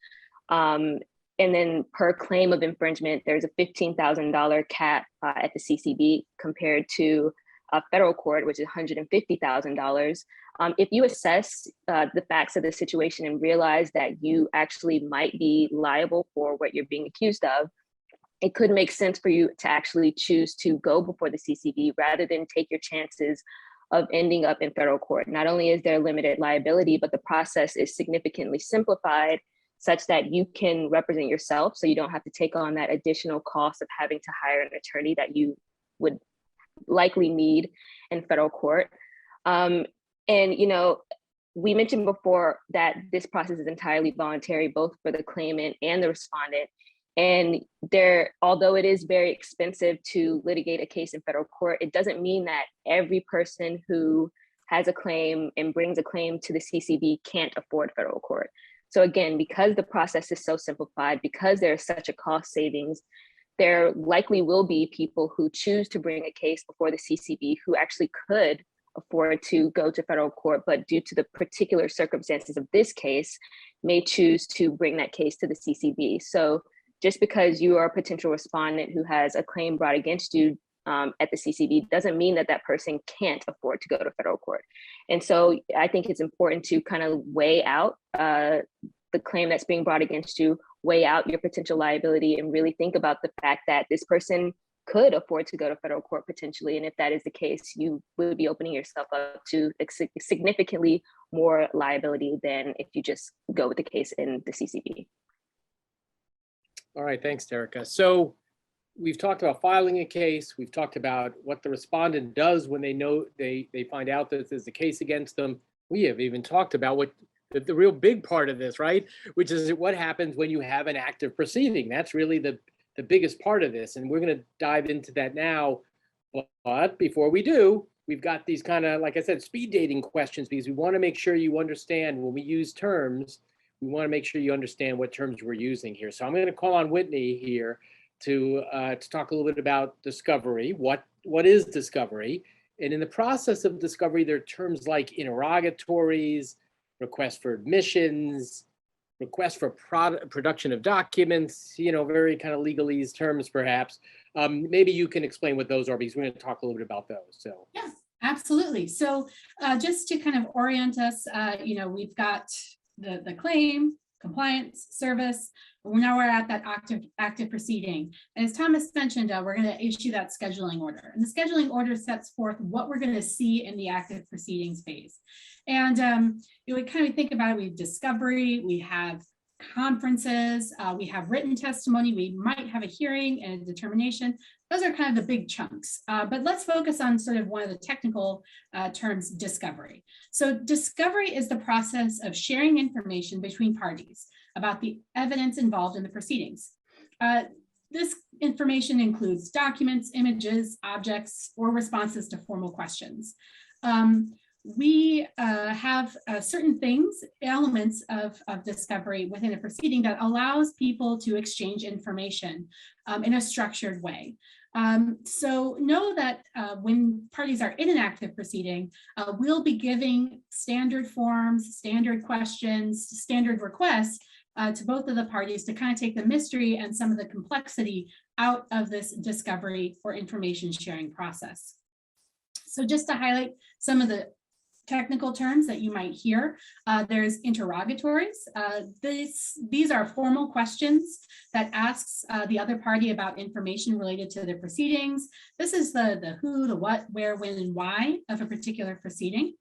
And then per claim of infringement, there's a $15,000 cap at the CCB compared to a federal court, which is $150,000. If you assess the facts of the situation and realize that you actually might be liable for what you're being accused of, it could make sense for you to actually choose to go before the CCB rather than take your chances of ending up in federal court. Not only is there limited liability, but the process is significantly simplified such that you can represent yourself, so you don't have to take on that additional cost of having to hire an attorney that you would likely need in federal court. We mentioned before that this process is entirely voluntary, both for the claimant and the respondent. And although it is very expensive to litigate a case in federal court, it doesn't mean that every person who has a claim and brings a claim to the CCB can't afford federal court. So again, because the process is so simplified, because there's such a cost savings, there likely will be people who choose to bring a case before the CCB who actually could afford to go to federal court, but due to the particular circumstances of this case, may choose to bring that case to the CCB. So just because you are a potential respondent who has a claim brought against you at the CCB doesn't mean that that person can't afford to go to federal court. And so I think it's important to kind of weigh out the claim that's being brought against you, weigh out your potential liability, and really think about the fact that this person could afford to go to federal court potentially. And if that is the case, you would be opening yourself up to significantly more liability than if you just go with the case in the CCB. All right, thanks, Terica. So we've talked about filing a case. We've talked about what the respondent does when they know they find out that there's a case against them. We have even talked about what the real big part of this, right? Which is what happens when you have an active proceeding. That's really the biggest part of this. And we're going to dive into that now. But before we do, we've got these kind of, like I said, speed dating questions, because we want to make sure you understand when we use terms, we want to make sure you understand what terms we're using here. So I'm going to call on Whitney here to talk a little bit about discovery. What is discovery? And in the process of discovery, there are terms like interrogatories, request for admissions, request for production of documents, very kind of legalese terms, perhaps. Maybe you can explain what those are, because we're going to talk a little bit about those. So Yeah, absolutely. So just to kind of orient us, we've got the claim, compliance, service. Now we're at that active proceeding. And as Thomas mentioned, we're going to issue that scheduling order. And the scheduling order sets forth what we're going to see in the active proceedings phase. And we kind of think about it, we have discovery, we have conferences, we have written testimony, we might have a hearing and a determination. Those are kind of the big chunks. But let's focus on sort of one of the technical terms, discovery. So discovery is the process of sharing information between parties about the evidence involved in the proceedings. This information includes documents, images, objects, or responses to formal questions. We have certain things, elements of discovery within a proceeding that allows people to exchange information in a structured way. So know that when parties are in an active proceeding, we'll be giving standard forms, standard questions, standard requests to both of the parties to kind of take the mystery and some of the complexity out of this discovery or information sharing process. So just to highlight some of the technical terms that you might hear, there's interrogatories. These are formal questions that asks the other party about information related to their proceedings. This is the who, the what, where, when, and why of a particular proceeding.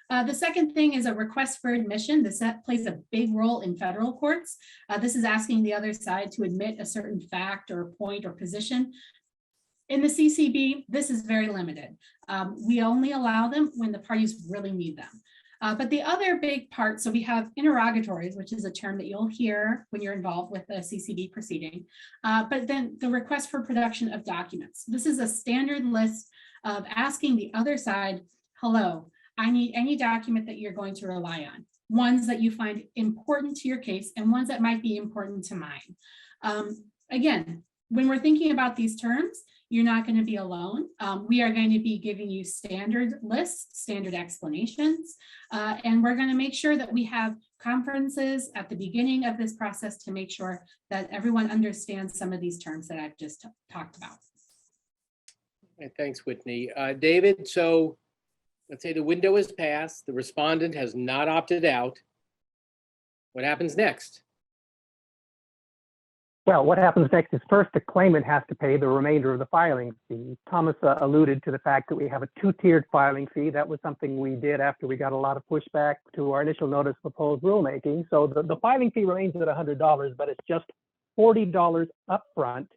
The second thing is a request for admission. This plays a big role in federal courts. This is asking the other side to admit a certain fact or point or position. In the CCB, this is very limited. We only allow them when the parties really need them. But the other big part, so we have interrogatories, which is a term that you'll hear when you're involved with the CCB proceeding. But then the request for production of documents. This is a standard list of asking the other side, hello, I need any document that you're going to rely on, ones that you find important to your case and ones that might be important to mine. Again, when we're thinking about these terms, you're not going to be alone. We are going to be giving you standard lists, standard explanations, and we're going to make sure that we have conferences at the beginning of this process to make sure that everyone understands some of these terms that I've just talked about. thanks, Whitney. David, so let's say the window is passed, the respondent has not opted out. What happens next? Well, what happens next is first the claimant has to pay the remainder of the filing fee. Thomas alluded to the fact that we have a two-tiered filing fee. That was something we did after we got a lot of pushback to our initial notice of proposed rulemaking. So the filing fee remains at $100, but it's just $40 upfront.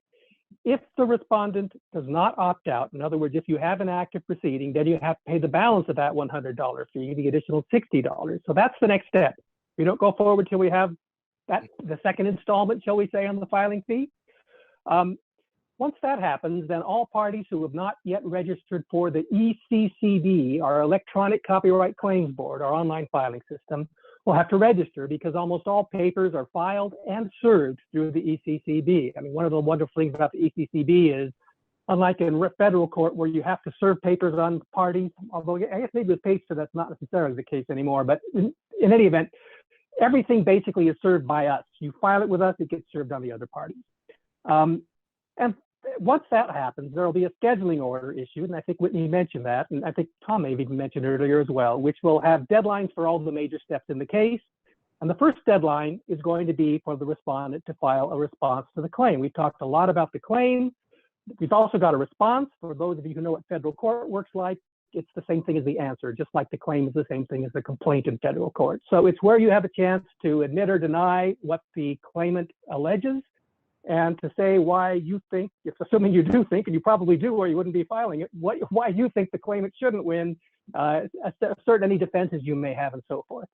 If the respondent does not opt out, in other words, if you have an active proceeding, then you have to pay the balance of that $100 fee, the additional $60. So that's the next step. We don't go forward till we have the second installment, shall we say, on the filing fee. Once that happens, then all parties who have not yet registered for the ECCB, our Electronic Copyright Claims Board, our online filing system, will have to register, because almost all papers are filed and served through the ECCB. I mean, one of the wonderful things about the ECCB is, unlike in federal court where you have to serve papers on parties, although I guess maybe with PACER that's not necessarily the case anymore, but in any event, everything basically is served by us. You file it with us, it gets served on the other parties. And once that happens, there will be a scheduling order issued, and I think Whitney mentioned that, and I think Tom may have even mentioned earlier as well, which will have deadlines for all the major steps in the case. And the first deadline is going to be for the respondent to file a response to the claim. We've talked a lot about the claim. We've also got a response. For those of you who know what federal court works like, it's the same thing as the answer, just like the claim is the same thing as the complaint in federal court. So it's where you have a chance to admit or deny what the claimant alleges. and to say why you think, if assuming you do think, and you probably do, or you wouldn't be filing it, why you think the claimant shouldn't win, assert any defenses you may have, and so forth.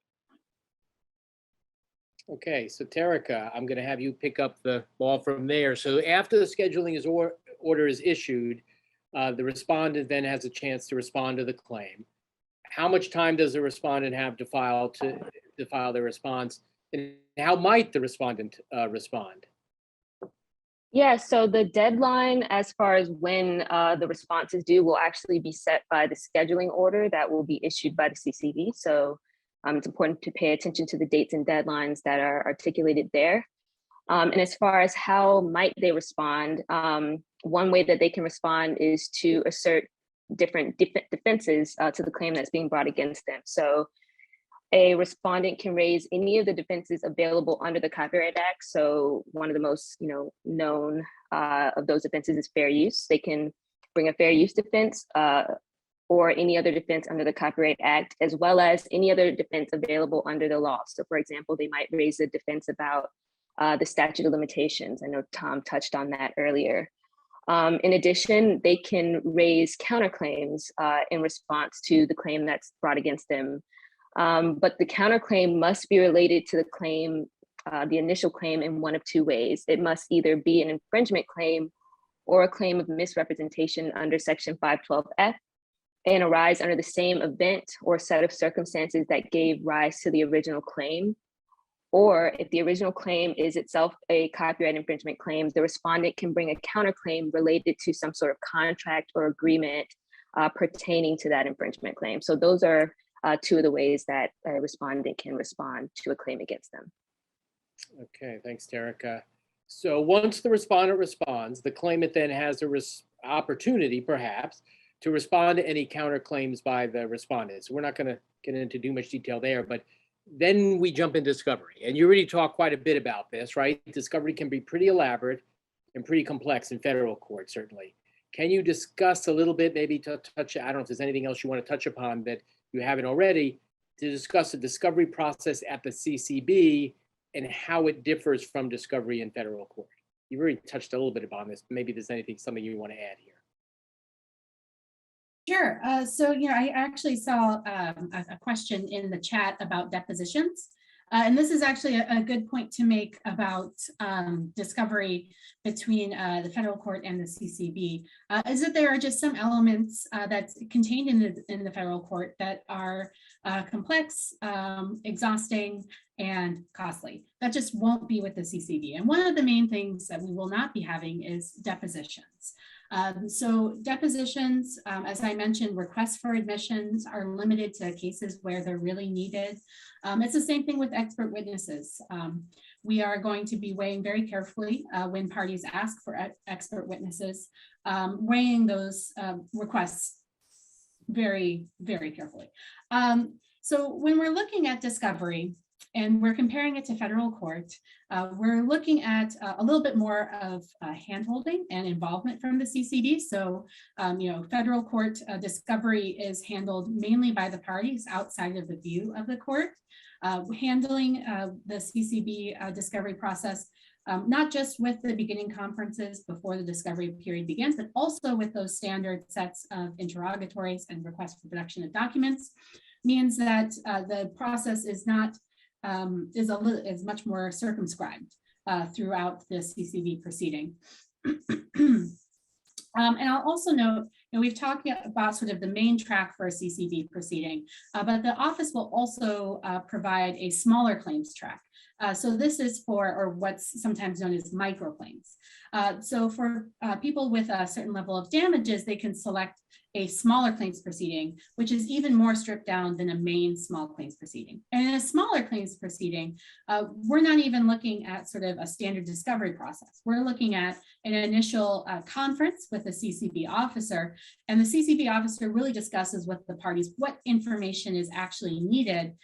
Okay, so Terica, I'm going to have you pick up the ball from there. So after the scheduling order is issued, the respondent then has a chance to respond to the claim. How much time does the respondent have to file their response, and how might the respondent respond? Yeah, so the deadline as far as when the response is due will actually be set by the scheduling order that will be issued by the CCB. So it's important to pay attention to the dates and deadlines that are articulated there. And as far as how might they respond, one way that they can respond is to assert different defenses to the claim that's being brought against them. So a respondent can raise any of the defenses available under the Copyright Act. So one of the most known of those defenses is fair use. They can bring a fair use defense or any other defense under the Copyright Act, as well as any other defense available under the law. So for example, they might raise a defense about the statute of limitations. I know Tom touched on that earlier. In addition, they can raise counterclaims in response to the claim that's brought against them. But the counterclaim must be related to the claim, the initial claim, in one of two ways. It must either be an infringement claim or a claim of misrepresentation under Section 512F and arise under the same event or set of circumstances that gave rise to the original claim. Or if the original claim is itself a copyright infringement claim, the respondent can bring a counterclaim related to some sort of contract or agreement pertaining to that infringement claim. So those are two of the ways that a respondent can respond to a claim against them. Okay, thanks, Terica. So once the respondent responds, the claimant then has an opportunity, perhaps, to respond to any counterclaims by the respondent. So we're not going to get into too much detail there, but then we jump into discovery. And you already talked quite a bit about this, right? Discovery can be pretty elaborate and pretty complex in federal court, certainly. Can you discuss a little bit, maybe to touch, I don't know if there's anything else you want to touch upon that you haven't already, to discuss the discovery process at the CCB and how it differs from discovery in federal court? You've already touched a little bit upon this. Maybe there's something you want to add here. Sure. So, I actually saw a question in the chat about depositions. And this is actually a good point to make about discovery between the federal court and the CCB, is that there are just some elements that's contained in the federal court that are complex, exhausting, and costly. That just won't be with the CCB. And one of the main things that we will not be having is depositions. So depositions, as I mentioned, requests for admissions are limited to cases where they're really needed. It's the same thing with expert witnesses. We are going to be weighing very carefully when parties ask for expert witnesses, weighing those requests very, very carefully. So when we're looking at discovery, and we're comparing it to federal court, we're looking at a little bit more of handholding and involvement from the CCB. So, federal court discovery is handled mainly by the parties outside of the view of the court. Handling the CCB discovery process, not just with the beginning conferences before the discovery period begins, but also with those standard sets of interrogatories and requests for production of documents, means that the process is not is much more circumscribed throughout the CCB proceeding. And I'll also note, we've talked about sort of the main track for a CCB proceeding, but the office will also provide a smaller claims track. So this is for, or what's sometimes known as microclaims. So for people with a certain level of damages, they can select a smaller claims proceeding, which is even more stripped down than a main small claims proceeding. And in a smaller claims proceeding, we're not even looking at sort of a standard discovery process. We're looking at an initial conference with the CCB officer, and the CCB officer really discusses with the parties what information is actually needed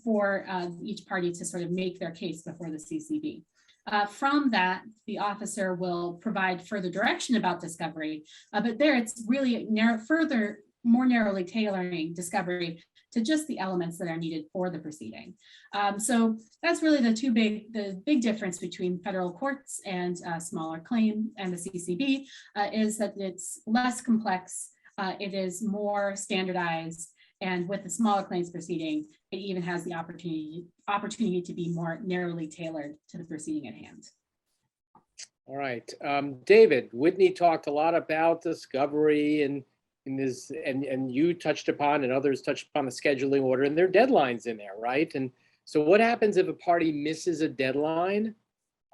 for each party to sort of make their case before the CCB. From that, the officer will provide further direction about discovery, but there it's really more narrowly tailoring discovery to just the elements that are needed for the proceeding. So that's really the big difference between federal courts and smaller claim and the CCB is that it's less complex, it is more standardized, and with the smaller claims proceeding, it even has the opportunity to be more narrowly tailored to the proceeding at hand. All right, David, Whitney talked a lot about discovery and you touched upon and others touched upon the scheduling order, and there are deadlines in there, right? And so what happens if a party misses a deadline?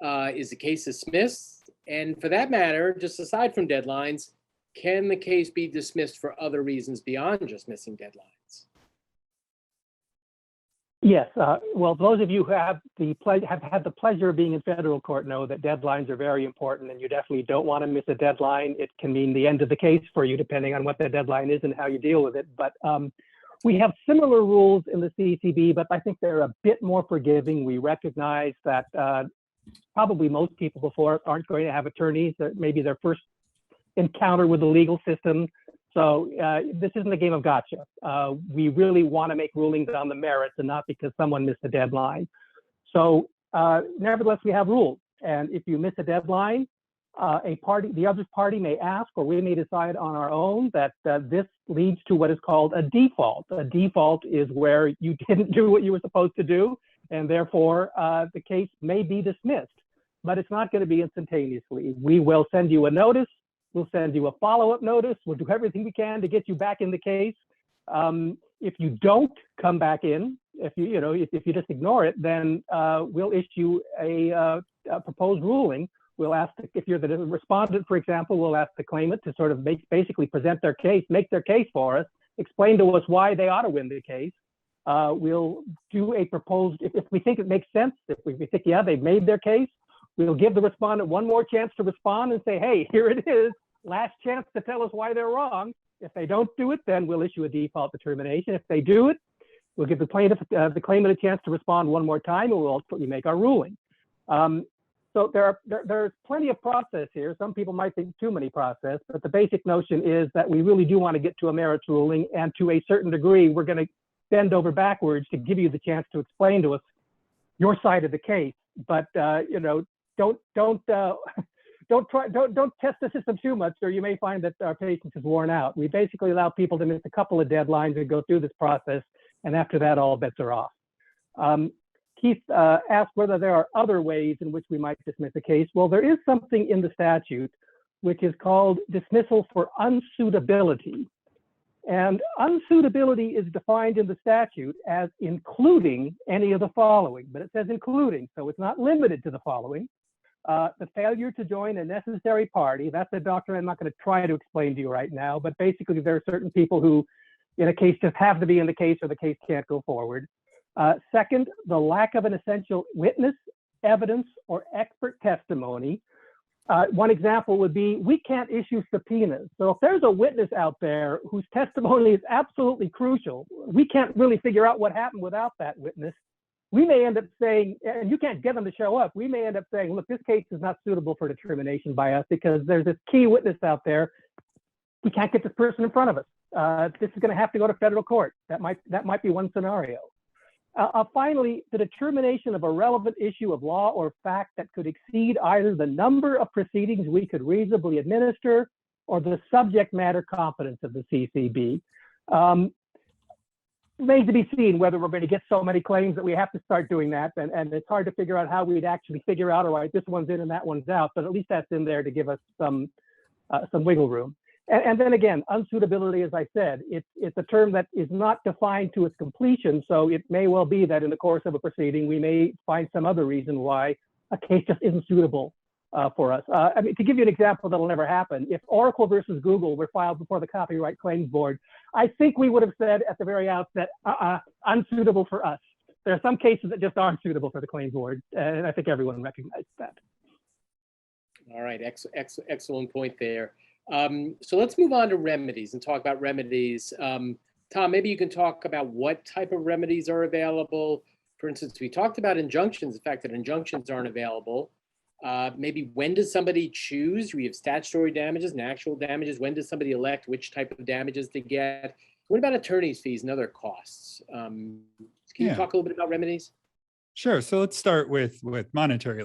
Is the case dismissed? And for that matter, just aside from deadlines, can the case be dismissed for other reasons beyond just missing deadlines? Yes. Well, those of you who have had the pleasure of being in federal court know that deadlines are very important, and you definitely don't want to miss a deadline. It can mean the end of the case for you, depending on what the deadline is and how you deal with it. But we have similar rules in the CECB, but I think they're a bit more forgiving. We recognize that probably most people before aren't going to have attorneys, that maybe their first encounter with the legal system. So this isn't a game of gotcha. We really want to make rulings on the merits and not because someone missed a deadline. So nevertheless, we have rules. And if you miss a deadline, the other party may ask, or we may decide on our own that this leads to what is called a default. A default is where you didn't do what you were supposed to do, and therefore the case may be dismissed. But it's not going to be instantaneously. We will send you a notice. We'll send you a follow-up notice. We'll do everything we can to get you back in the case. If you don't come back in, if you just ignore it, then we'll issue a proposed ruling. We'll ask, if you're the respondent, for example, we'll ask the claimant to sort of basically present their case, make their case for us, explain to us why they ought to win the case. We'll do a proposed, if we think it makes sense, if we think, yeah, they've made their case, we'll give the respondent one more chance to respond and say, hey, here it is, last chance to tell us why they're wrong. If they don't do it, then we'll issue a default determination. If they do it, we'll give the claimant a chance to respond one more time, and we'll ultimately make our ruling. So there's plenty of process here. Some people might think too many process, but the basic notion is that we really do want to get to a merits ruling, and to a certain degree, we're going to bend over backwards to give you the chance to explain to us your side of the case. But don't test the system too much, or you may find that our patience is worn out. We basically allow people to miss a couple of deadlines and go through this process, and after that, all bets are off. Keith asked whether there are other ways in which we might dismiss a case. Well, there is something in the statute which is called dismissal for unsuitability. And unsuitability is defined in the statute as including any of the following, but it says including, so it's not limited to the following. The failure to join a necessary party, that's a doctrine I'm not going to try to explain to you right now, but basically there are certain people who in a case just have to be in the case or the case can't go forward. Second, the lack of an essential witness, evidence, or expert testimony. One example would be, we can't issue subpoenas. So if there's a witness out there whose testimony is absolutely crucial, we can't really figure out what happened without that witness. We may end up saying, and you can't get them to show up, we may end up saying, look, this case is not suitable for determination by us because there's this key witness out there. We can't get this person in front of us. This is going to have to go to federal court. That might be one scenario. Finally, the determination of a relevant issue of law or fact that could exceed either the number of proceedings we could reasonably administer or the subject matter competence of the CCB. Remains to be seen whether we're going to get so many claims that we have to start doing that, and it's hard to figure out how we'd actually figure out, all right, this one's in and that one's out, but at least that's in there to give us some wiggle room. And then again, unsuitability, as I said, it's a term that is not defined to its completion, so it may well be that in the course of a proceeding, we may find some other reason why a case just isn't suitable for us. I mean, to give you an example that'll never happen, if Oracle versus Google were filed before the Copyright Claims Board, I think we would have said at the very outset, unsuitable for us. There are some cases that just aren't suitable for the Claims Board, and I think everyone recognizes that. All right, excellent point there. So let's move on to remedies and talk about remedies. Tom, maybe you can talk about what type of remedies are available. For instance, we talked about injunctions, the fact that injunctions aren't available. Maybe when does somebody choose? We have statutory damages and actual damages. When does somebody elect which type of damages to get? What about attorney's fees and other costs? Can you Yeah. talk a little bit about remedies? Sure. So let's start with monetary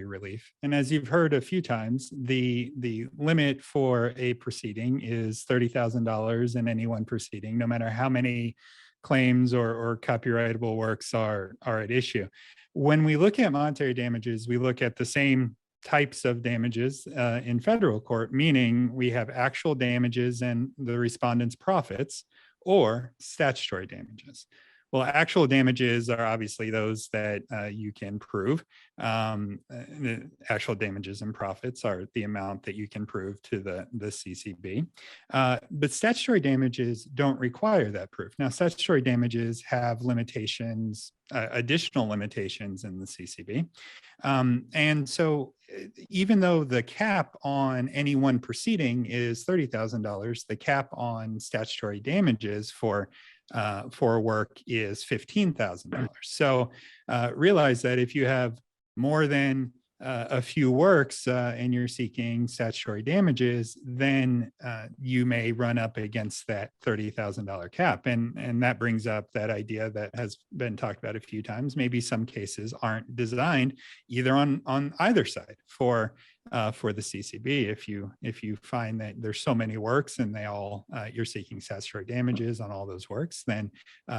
relief and as you've heard a few times, the limit for a proceeding is $30,000 in any one proceeding, no matter how many claims or copyrightable works are at issue. When we look at monetary damages, we look at the same types of damages in federal court, meaning we have actual damages and the respondent's profits, or statutory damages. Well, actual damages are obviously those that you can prove. The actual damages and profits are the amount that you can prove to the CCB. But statutory damages don't require that proof. Now, statutory damages have limitations, additional limitations in the CCB. And so even though the cap on any one proceeding is $30,000, the cap on statutory damages for work is $15,000. So realize that if you have more than a few works and you're seeking statutory damages, then you may run up against that $30,000 cap. And that brings up that idea that has been talked about a few times. Maybe some cases aren't designed either on either side for the CCB. If you find that there's so many works and they all you're seeking statutory damages on all those works, then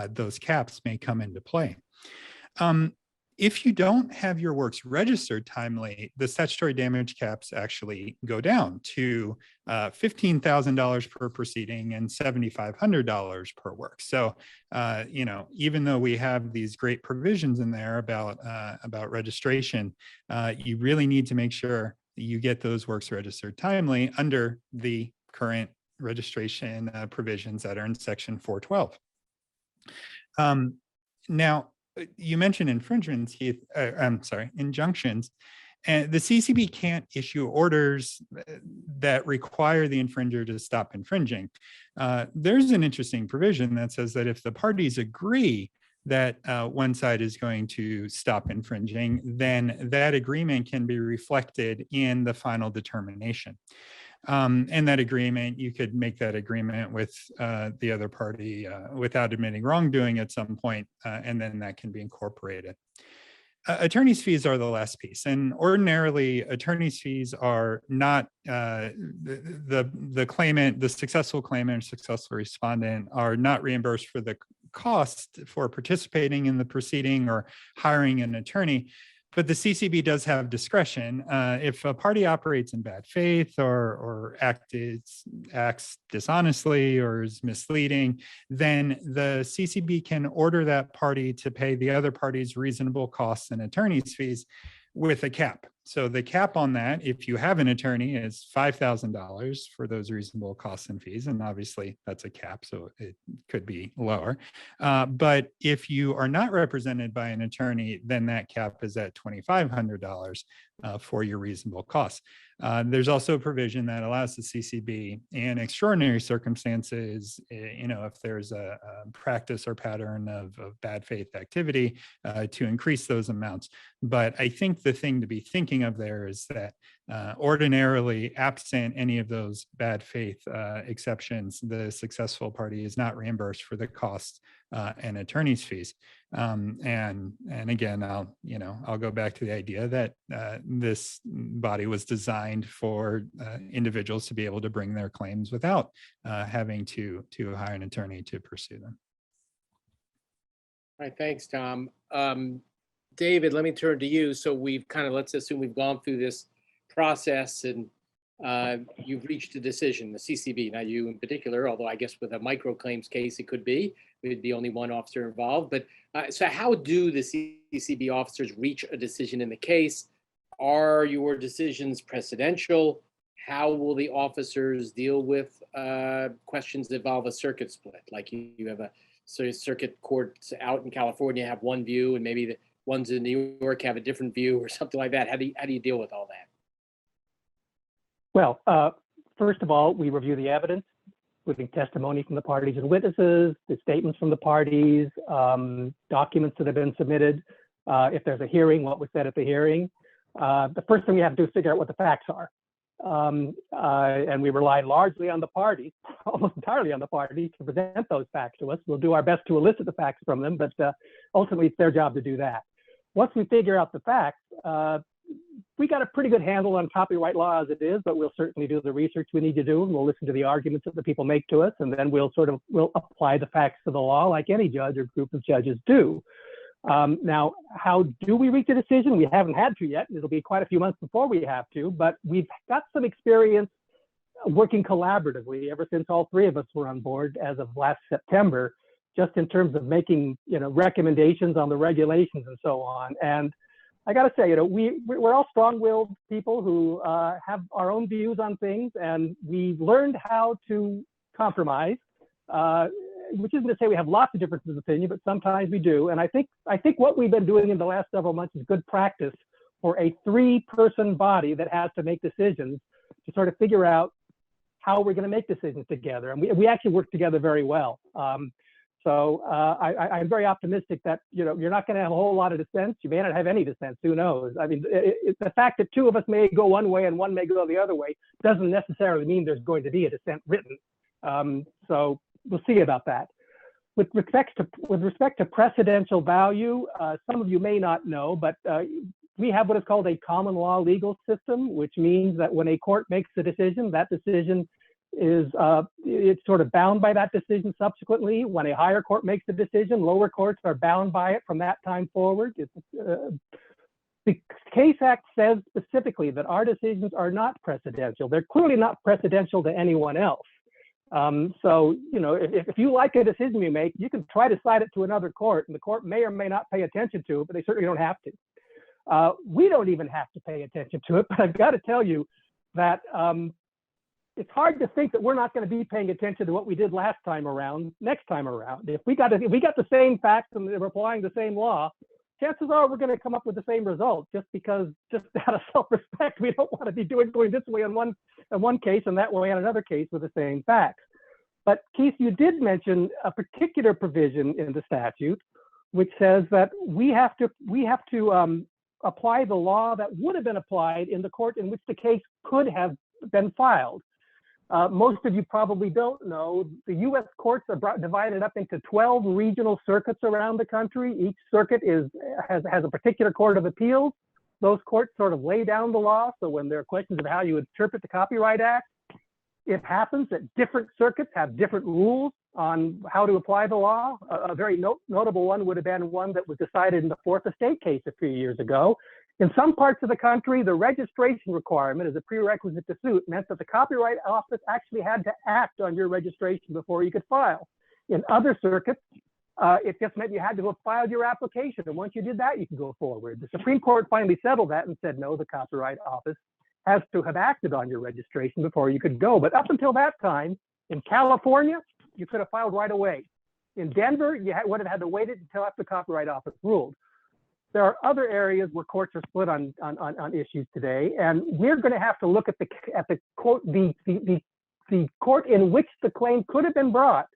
those caps may come into play. If you don't have your works registered timely, the statutory damage caps actually go down to $15,000 per proceeding and $7,500 per work. So, even though we have these great provisions in there about registration, you really need to make sure that you get those works registered timely under the current registration provisions that are in Section 412. Now, you mentioned infringements, Keith. Injunctions. And the CCB can't issue orders that require the infringer to stop infringing. There's an interesting provision that says that if the parties agree that one side is going to stop infringing, then that agreement can be reflected in the final determination. And that agreement, you could make that agreement with the other party without admitting wrongdoing at some point, and then that can be incorporated. Attorney's fees are the last piece, and ordinarily attorney's fees are not the claimant, the successful claimant or successful respondent are not reimbursed for the cost for participating in the proceeding or hiring an attorney. But the CCB does have discretion. If a party operates in bad faith or acts dishonestly or is misleading, then the CCB can order that party to pay the other party's reasonable costs and attorney's fees with a cap. So the cap on that, if you have an attorney, is $5,000 for those reasonable costs and fees. And obviously that's a cap, so it could be lower. But if you are not represented by an attorney, then that cap is at $2,500 for your reasonable costs. There's also a provision that allows the CCB in extraordinary circumstances, if there's a practice or pattern of bad faith activity, to increase those amounts. But I think the thing to be thinking of there is that ordinarily, absent any of those bad faith exceptions, the successful party is not reimbursed for the costs and attorney's fees. And again, I'll go back to the idea that this body was designed for individuals to be able to bring their claims without having to hire an attorney to pursue them. All right, thanks, Tom. David, let me turn to you. So let's assume we've gone through this process and you've reached a decision, the CCB, not you in particular, although I guess with a micro claims case, it could be, it'd be only one officer involved. But so how do the CCB officers reach a decision in the case? Are your decisions precedential? How will the officers deal with questions that involve a circuit split? Like you have a circuit courts out in California have one view and maybe the ones in New York have a different view or something like that. How do you deal with all that? Well, first of all, we review the evidence, including testimony from the parties and witnesses, the statements from the parties, documents that have been submitted. If there's a hearing, what was said at the hearing. The first thing we have to do is figure out what the facts are. and we rely largely on the parties, almost entirely on the parties, to present those facts to us. We'll do our best to elicit the facts from them, but ultimately it's their job to do that. Once we figure out the facts, we got a pretty good handle on copyright law as it is, but we'll certainly do the research we need to do, and we'll listen to the arguments that the people make to us, and then we'll apply the facts to the law like any judge or group of judges do. Now, how do we reach a decision? We haven't had to yet. It'll be quite a few months before we have to, but we've got some experience working collaboratively ever since all three of us were on board as of last September, just in terms of making, recommendations on the regulations and so on. And I got to say, we're all strong-willed people who have our own views on things, and we've learned how to compromise, which isn't to say we have lots of differences of opinion, but sometimes we do. And I think what we've been doing in the last several months is good practice for a three-person body that has to make decisions to sort of figure out how we're going to make decisions together. And we actually work together very well. So I'm very optimistic that you're not going to have a whole lot of dissents. You may not have any dissents. Who knows? I mean, the fact that two of us may go one way and one may go the other way doesn't necessarily mean there's going to be a dissent written. So we'll see about that. With respect to precedential value, some of you may not know, but we have what is called a common law legal system, which means that when a court makes a decision, that decision is it's sort of bound by that decision subsequently. When a higher court makes a decision, lower courts are bound by it from that time forward. The Case Act says specifically that our decisions are not precedential. They're clearly not precedential to anyone else. So, if you like a decision you make, you can try to cite it to another court, and the court may or may not pay attention to it, but they certainly don't have to. We don't even have to pay attention to it, but I've got to tell you that it's hard to think that we're not going to be paying attention to what we did last time around, next time around. If we got the same facts and we're applying the same law, chances are we're going to come up with the same result, just out of self-respect, we don't want to be going this way in one case and that way in another case with the same facts. But Keith, you did mention a particular provision in the statute, which says that we have to apply the law that would have been applied in the court in which the case could have been filed. Most of you probably don't know, the U.S. courts are divided up into 12 regional circuits around the country. Each circuit has a particular court of appeals. Those courts sort of lay down the law. So when there are questions of how you interpret the Copyright Act, it happens that different circuits have different rules on how to apply the law. A very notable one would have been one that was decided in the Fourth Estate case a few years ago. In some parts of the country, the registration requirement as a prerequisite to suit meant that the Copyright Office actually had to act on your registration before you could file. In other circuits, it just meant you had to have filed your application, and once you did that, you could go forward. The Supreme Court finally settled that and said, no, the Copyright Office has to have acted on your registration before you could go. But up until that time, in California, you could have filed right away. In Denver, you would have had to wait until after the Copyright Office ruled. There are other areas where courts are split on issues today, and we're going to have to look at the court in which the claim could have been brought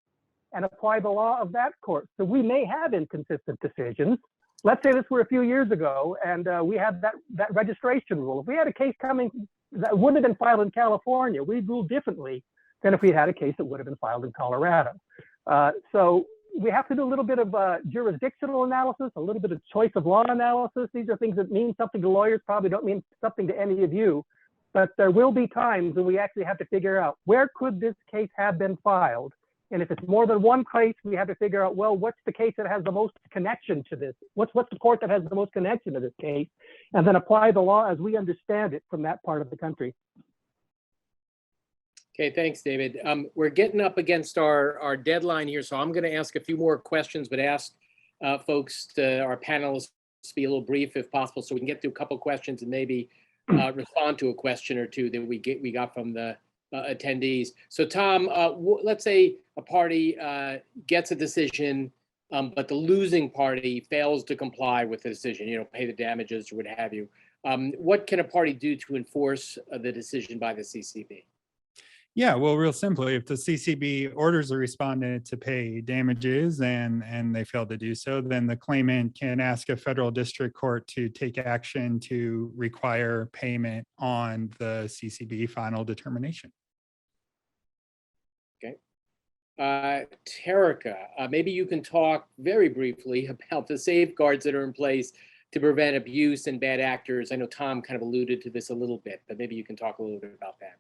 and apply the law of that court. So we may have inconsistent decisions. Let's say this were a few years ago, and we had that registration rule. If we had a case coming that would have been filed in California, we'd rule differently than if we had a case that would have been filed in Colorado. So we have to do a little bit of jurisdictional analysis, a little bit of choice of law analysis. These are things that mean something to lawyers, probably don't mean something to any of you, but there will be times when we actually have to figure out where could this case have been filed? And if it's more than one case, we have to figure out, well, what's the case that has the most connection to this? What's the court that has the most connection to this case? And then apply the law as we understand it from that part of the country. Okay, thanks, David. We're getting up against our deadline here, so I'm going to ask a few more questions, but ask our panelists to be a little brief if possible, so we can get to a couple questions and maybe respond to a question or two that we got from the attendees. So Tom, let's say a party gets a decision, but the losing party fails to comply with the decision, pay the damages or what have you. What can a party do to enforce the decision by the CCB? Yeah, well, real simply, if the CCB orders a respondent to pay damages and they fail to do so, then the claimant can ask a federal district court to take action to require payment on the CCB final determination. Terica, maybe you can talk very briefly about the safeguards that are in place to prevent abuse and bad actors. I know Tom kind of alluded to this a little bit, but maybe you can talk a little bit about that.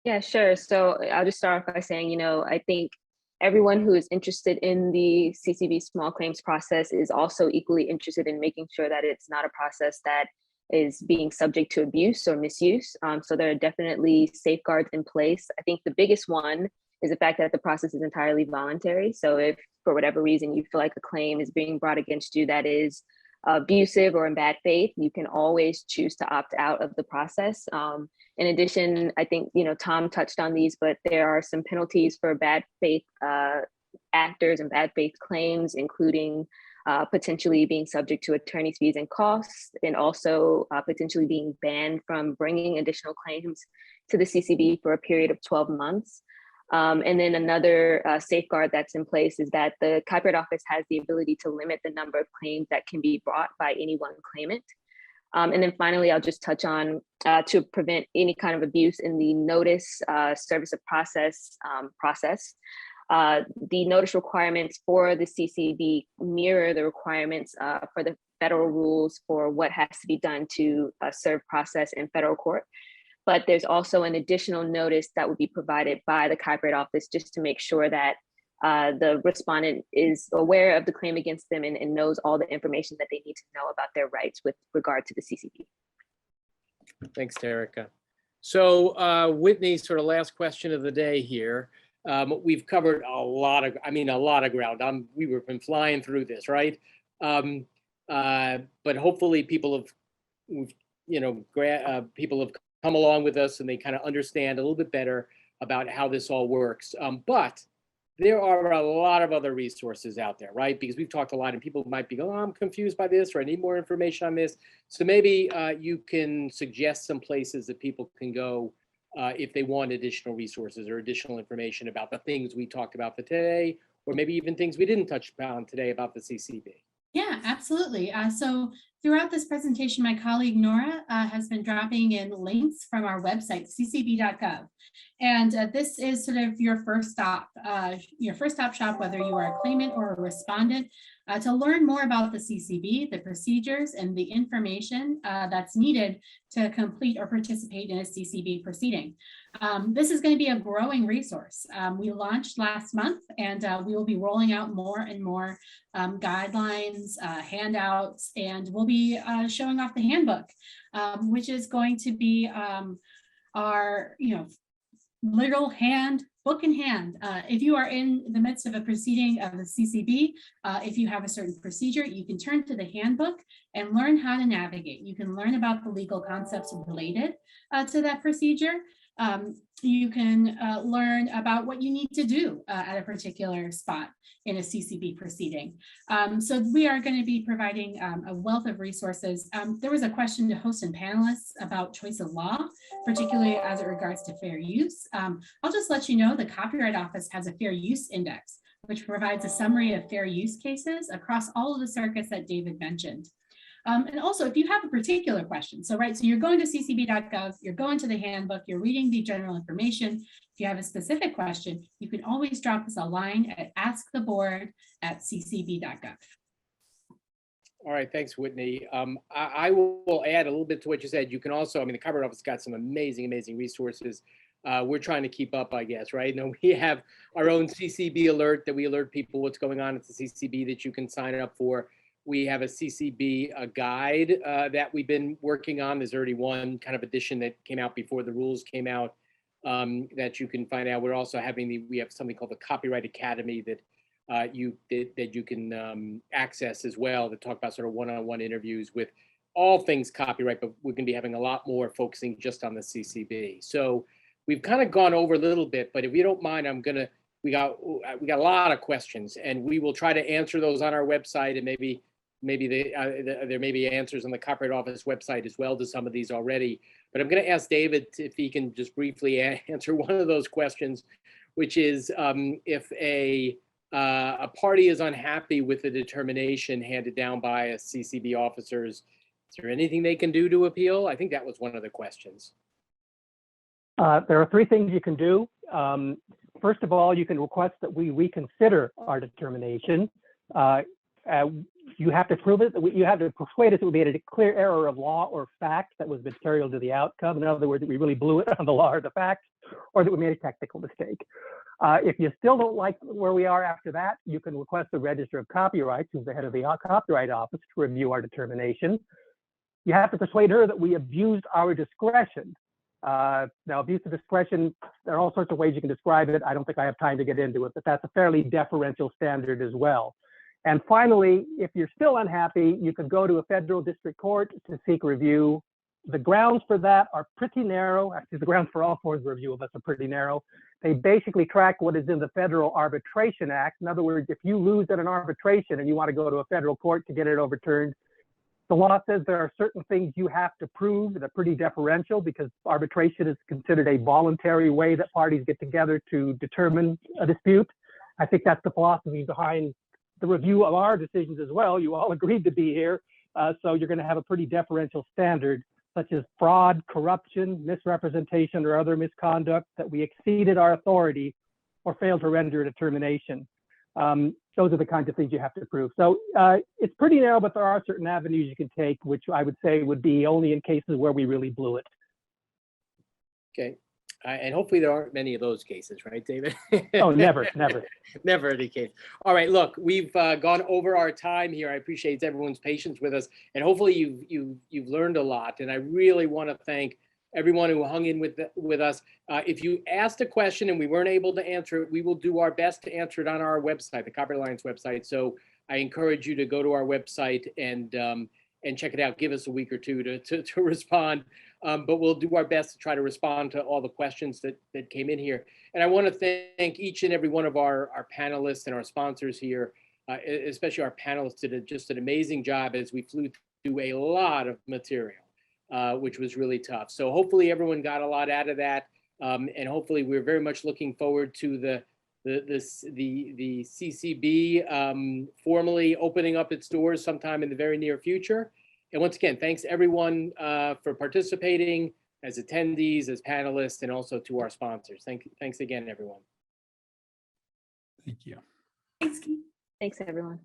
Yeah, sure. So I'll just start off by saying, I think everyone who is interested in the CCB small claims process is also equally interested in making sure that it's not a process that is being subject to abuse or misuse. So there are definitely safeguards in place. I think the biggest one is the fact that the process is entirely voluntary. So if for whatever reason you feel like a claim is being brought against you that is abusive or in bad faith, you can always choose to opt out of the process. In addition, I think, Tom touched on these, but there are some penalties for bad faith actors and bad faith claims, including potentially being subject to attorney's fees and costs, and also potentially being banned from bringing additional claims to the CCB for a period of 12 months. And then another safeguard that's in place is that the Copyright Office has the ability to limit the number of claims that can be brought by any one claimant. And then finally, I'll just touch on to prevent any kind of abuse in the notice service of process. The notice requirements for the CCB mirror the requirements for the federal rules for what has to be done to serve process in federal court. But there's also an additional notice that would be provided by the Copyright Office just to make sure that the respondent is aware of the claim against them and knows all the information that they need to know about their rights with regard to the CCB. Thanks, Terica. So Whitney, sort of last question of the day here. We've covered a lot of ground. We've been flying through this, right? But hopefully people have come along with us and they kind of understand a little bit better about how this all works. But there are a lot of other resources out there, right? Because we've talked a lot and people might be going, oh, I'm confused by this, or I need more information on this. So maybe you can suggest some places that people can go if they want additional resources or additional information about the things we talked about today, or maybe even things we didn't touch upon today about the CCB. Yeah, absolutely. So throughout this presentation, my colleague Nora has been dropping in links from our website, ccb.gov. And this is sort of your first stop shop, whether you are a claimant or a respondent, to learn more about the CCB, the procedures, and the information that's needed to complete or participate in a CCB proceeding. This is going to be a growing resource. We launched last month, and we will be rolling out more and more guidelines, handouts, and we'll be showing off the handbook, which is going to be our, literal book in hand. If you are in the midst of a proceeding of the CCB, if you have a certain procedure, you can turn to the handbook and learn how to navigate. You can learn about the legal concepts related to that procedure. You can learn about what you need to do at a particular spot in a CCB proceeding. So we are going to be providing a wealth of resources. There was a question to hosts and panelists about choice of law, particularly as it regards to fair use. I'll just let you know the Copyright Office has a fair use index, which provides a summary of fair use cases across all of the circuits that David mentioned. And also, if you have a particular question, so you're going to ccb.gov, you're going to the handbook, you're reading the general information. If you have a specific question, you can always drop us a line at asktheboard@ccb.gov. All right, thanks, Whitney. I will add a little bit to what you said. You can also, the Copyright Office got some amazing resources. We're trying to keep up, I guess, right? Now we have our own CCB alert that we alert people what's going on at the CCB that you can sign up for. We have a CCB guide that we've been working on. There's already one kind of edition that came out before the rules came out that you can find out. We're also having we have something called the Copyright Academy that you can access as well, to talk about sort of one-on-one interviews with all things copyright, but we're going to be having a lot more focusing just on the CCB. So we've kind of gone over a little bit, but if you don't mind, we got a lot of questions, and we will try to answer those on our website, and maybe there may be answers on the Copyright Office website as well to some of these already. But I'm going to ask David if he can just briefly answer one of those questions, which is if a party is unhappy with the determination handed down by a CCB officers, is there anything they can do to appeal? I think that was one of the questions. There are 3 things you can do. First of all, you can request that we reconsider our determination. You have to prove it. You have to persuade us that we made a clear error of law or fact that was material to the outcome. In other words, that we really blew it on the law or the facts, or that we made a technical mistake. If you still don't like where we are after that, you can request the Register of Copyrights, who's the head of the Copyright Office, to review our determination. You have to persuade her that we abused our discretion. Now, abuse of discretion, there are all sorts of ways you can describe it. I don't think I have time to get into it, but that's a fairly deferential standard as well. And finally, if you're still unhappy, you can go to a federal district court to seek review. The grounds for that are pretty narrow. Actually, the grounds for all forms of review of us are pretty narrow. They basically track what is in the Federal Arbitration Act. In other words, if you lose at an arbitration and you want to go to a federal court to get it overturned, the law says there are certain things you have to prove that are pretty deferential, because arbitration is considered a voluntary way that parties get together to determine a dispute. I think that's the philosophy behind the review of our decisions as well. You all agreed to be here, so you're going to have a pretty deferential standard, such as fraud, corruption, misrepresentation, or other misconduct, that we exceeded our authority or failed to render a determination. Those are the kinds of things you have to prove. So it's pretty narrow, but there are certain avenues you can take, which I would say would be only in cases where we really blew it. Okay. And hopefully there aren't many of those cases, right, David? Oh, never, never. Never any case. All right, look, we've gone over our time here. I appreciate everyone's patience with us, and hopefully you've learned a lot. And I really want to thank everyone who hung in with us. If you asked a question and we weren't able to answer it, we will do our best to answer it on our website, the Copyright Alliance website. So I encourage you to go to our website and check it out. Give us a week or two to respond. But we'll do our best to try to respond to all the questions that came in here. And I want to thank each and every one of our panelists and our sponsors here, especially our panelists did just an amazing job as we flew through a lot of material, which was really tough. So hopefully everyone got a lot out of that. And hopefully we're very much looking forward to the CCB formally opening up its doors sometime in the very near future. And once again, thanks everyone for participating as attendees, as panelists, and also to our sponsors. Thanks again, everyone. Thank you. Thanks, Keith. Thanks, everyone.